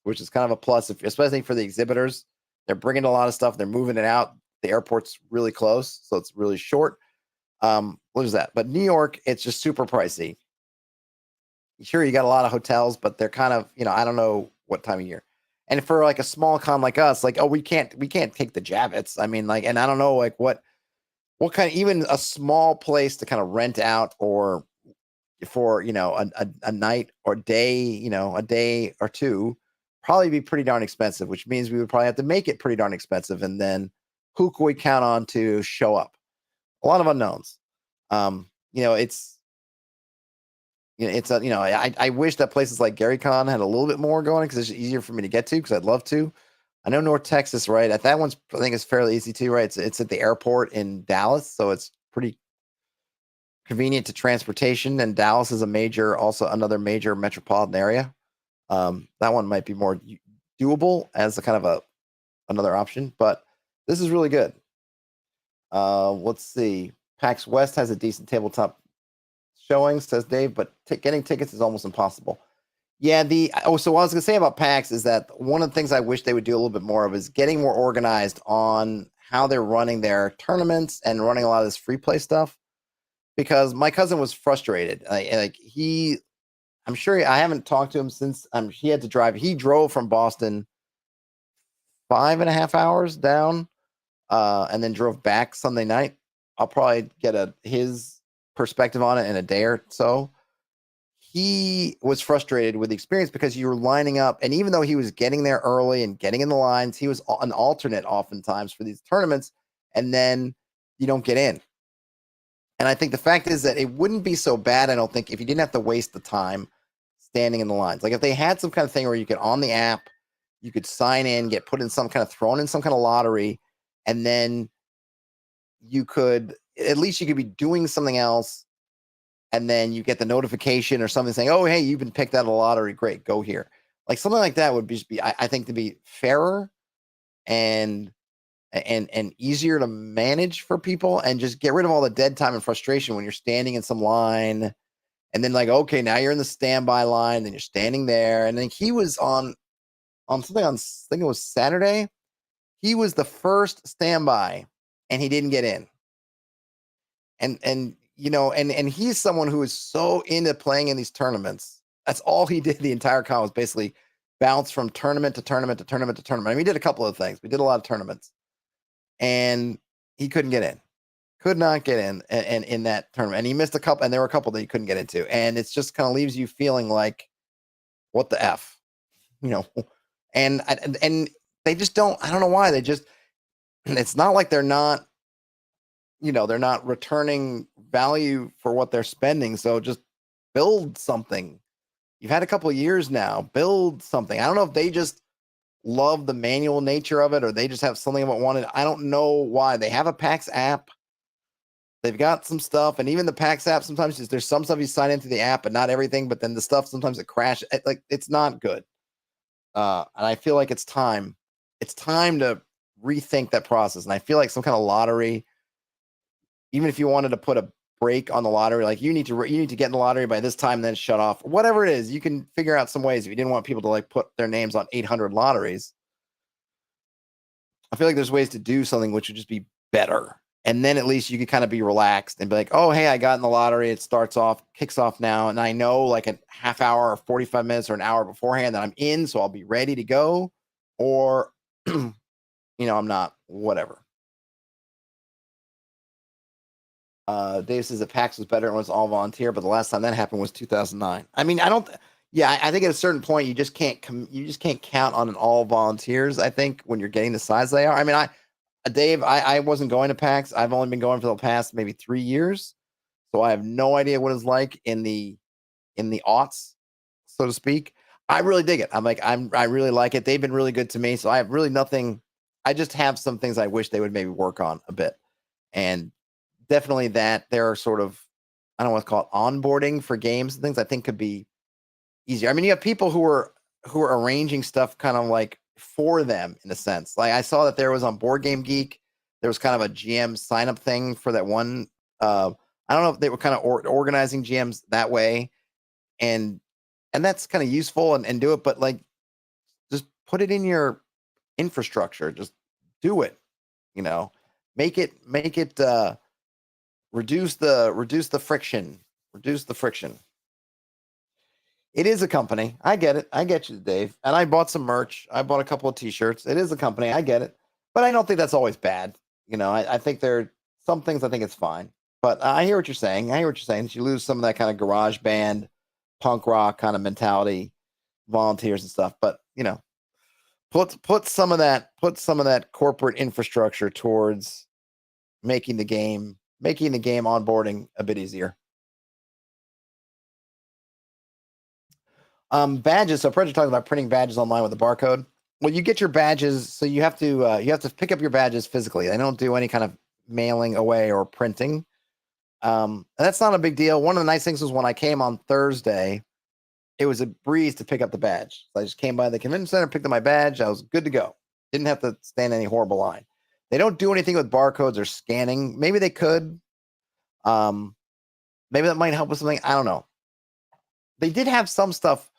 which is kind of a plus, especially for the exhibitors. They're bringing a lot of stuff. They're moving it out. The airport's really close, so it's really short. What is that? But New York, it's just super pricey. Sure, you got a lot of hotels, but they're kind of, I don't know what time of year. And for like a small con like us, like, we can't take the Javits. I mean, like, and I don't know, like what kind of, even a small place to kind of rent out or for, a night or day, a day or two, probably be pretty darn expensive, which means we would probably have to make it pretty darn expensive. And then who can we count on to show up? A lot of unknowns. I wish that places like GaryCon had a little bit more going because it's easier for me to get to, because I'd love to. I know North Texas, right? That one's, I think, is fairly easy too, right? It's at the airport in Dallas, so it's pretty convenient to transportation. And Dallas is also another major metropolitan area. That one might be more doable as a kind of another option, but this is really good. Let's see. PAX West has a decent tabletop showing, says Dave, but getting tickets is almost impossible. Yeah, so what I was gonna say about PAX is that one of the things I wish they would do a little bit more of is getting more organized on how they're running their tournaments and running a lot of this free play stuff. Because my cousin was frustrated. I'm sure I haven't talked to him since he had to drive. He drove from Boston 5.5 hours down, and then drove back Sunday night. I'll probably get his perspective on it in a day or so. He was frustrated with the experience because you were lining up, and even though he was getting there early and getting in the lines, he was an alternate oftentimes for these tournaments, and then you don't get in. And I think the fact is that it wouldn't be so bad, I don't think, if you didn't have to waste the time standing in the lines. Like if they had some kind of thing where you could, on the app, you could sign in, get put in some kind of, thrown in some kind of lottery, and then you could, at least you could be doing something else, and then you get the notification or something saying, oh, hey, you've been picked out of the lottery. Great, go here. Like something like that would just be, I think, to be fairer and easier to manage for people, and just get rid of all the dead time and frustration when you're standing in some line, and then like, okay, now you're in the standby line, and you're standing there. And then he was on something on, I think it was Saturday. He was the first standby, and he didn't get in. And he's someone who is so into playing in these tournaments. That's all he did the entire con, was basically bounce from tournament to tournament to tournament to tournament. I mean, we did a couple of things. We did a lot of tournaments, and he couldn't get in. Could not get in and in that tournament. And he missed a couple, and there were a couple that he couldn't get into. And it's just kind of leaves you feeling like, what the F? And they just don't, I don't know why. It's not like they're not, they're not returning value for what they're spending. So just build something. You've had a couple of years now, build something. I don't know if they just love the manual nature of it, or they just have something about wanted. I don't know why. They have a PAX app. They've got some stuff, and even the PAX app, sometimes there's some stuff you sign into the app, but not everything. But then the stuff, sometimes it crashes. Like, it's not good. And I feel like it's time. It's time to rethink that process. And I feel like some kind of lottery, even if you wanted to put a break on the lottery, like you need to get in the lottery by this time, then shut off. Whatever it is, you can figure out some ways. If you didn't want people to like put their names on 800 lotteries, I feel like there's ways to do something which would just be better. And then at least you could kind of be relaxed and be like, oh, hey, I got in the lottery. It kicks off now. And I know like a half hour or 45 minutes or an hour beforehand that I'm in, so I'll be ready to go. Or, I'm not, whatever. Dave says that PAX was better and was all volunteer, but the last time that happened was 2009. I mean, I think at a certain point, you just can't count on an all volunteers. I think when you're getting the size they are. I mean, Dave, I wasn't going to PAX. I've only been going for the past maybe 3 years. So I have no idea what it's like in the aughts, so to speak. I really dig it. I really like it. They've been really good to me. So I have really nothing. I just have some things I wish they would maybe work on a bit. And definitely that there are sort of, I don't know what to call it, onboarding for games and things I think could be easier. I mean, you have people who are arranging stuff kind of like for them in a sense. Like I saw that there was on Board Game Geek, there was kind of a GM sign up thing for that one. I don't know if they were kind of organizing GMs that way, and that's kind of useful and do it, but like just put it in your infrastructure. Just do it. Make it reduce the friction. Reduce the friction. It is a company. I get it. I get you, Dave. And I bought some merch. I bought a couple of t-shirts. It is a company. I get it. But I don't think that's always bad. I think there are some things I think it's fine. But I hear what you're saying. You lose some of that kind of garage band, punk rock kind of mentality, volunteers and stuff. But, put some of that corporate infrastructure towards making the game onboarding a bit easier. Badges. So Project talking about printing badges online with a barcode. Well, you get your badges, so you have to pick up your badges physically. They don't do any kind of mailing away or printing. And that's not a big deal. One of the nice things was when I came on Thursday, it was a breeze to pick up the badge. So I just came by the convention center, picked up my badge. I was good to go. Didn't have to stand any horrible line. They don't do anything with barcodes or scanning. Maybe they could. Maybe that might help with something. I don't know. They did have some stuff.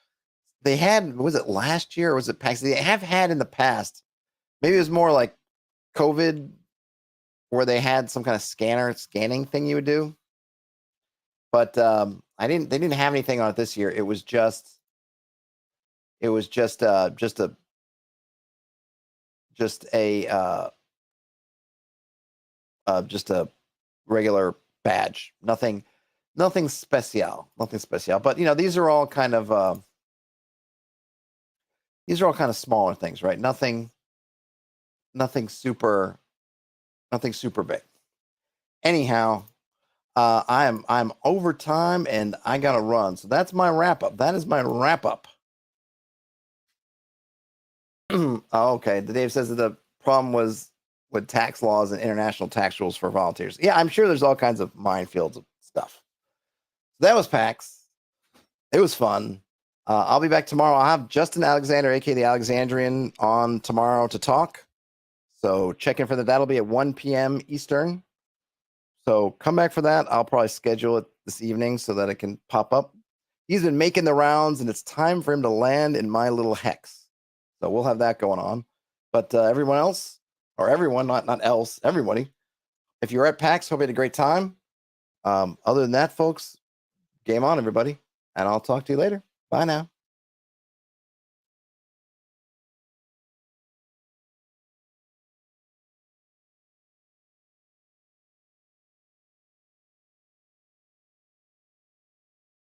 They had, was it last year or was it PAX? They have had in the past. Maybe it was more like COVID where they had some kind of scanning thing you would do. But they didn't have anything on it this year. It was just a regular badge. Nothing special. But these are all kind of smaller things, right? Nothing super big. Anyhow, I'm over time and I gotta run. So that's my wrap up. That is my wrap up. Okay. The Dave says that the problem was with tax laws and international tax rules for volunteers. Yeah, I'm sure there's all kinds of minefields of stuff. That was PAX. It was fun. I'll be back tomorrow. I'll have Justin Alexander, aka the Alexandrian, on tomorrow to talk. So check in for that. That'll be at 1 p.m. Eastern. So come back for that. I'll probably schedule it this evening so that it can pop up. He's been making the rounds, and it's time for him to land in my little hex. So we'll have that going on. But everyone else, or everyone, not else, everybody, if you're at PAX, hope you had a great time. Other than that, folks, game on, everybody. And I'll talk to you later. Bye now.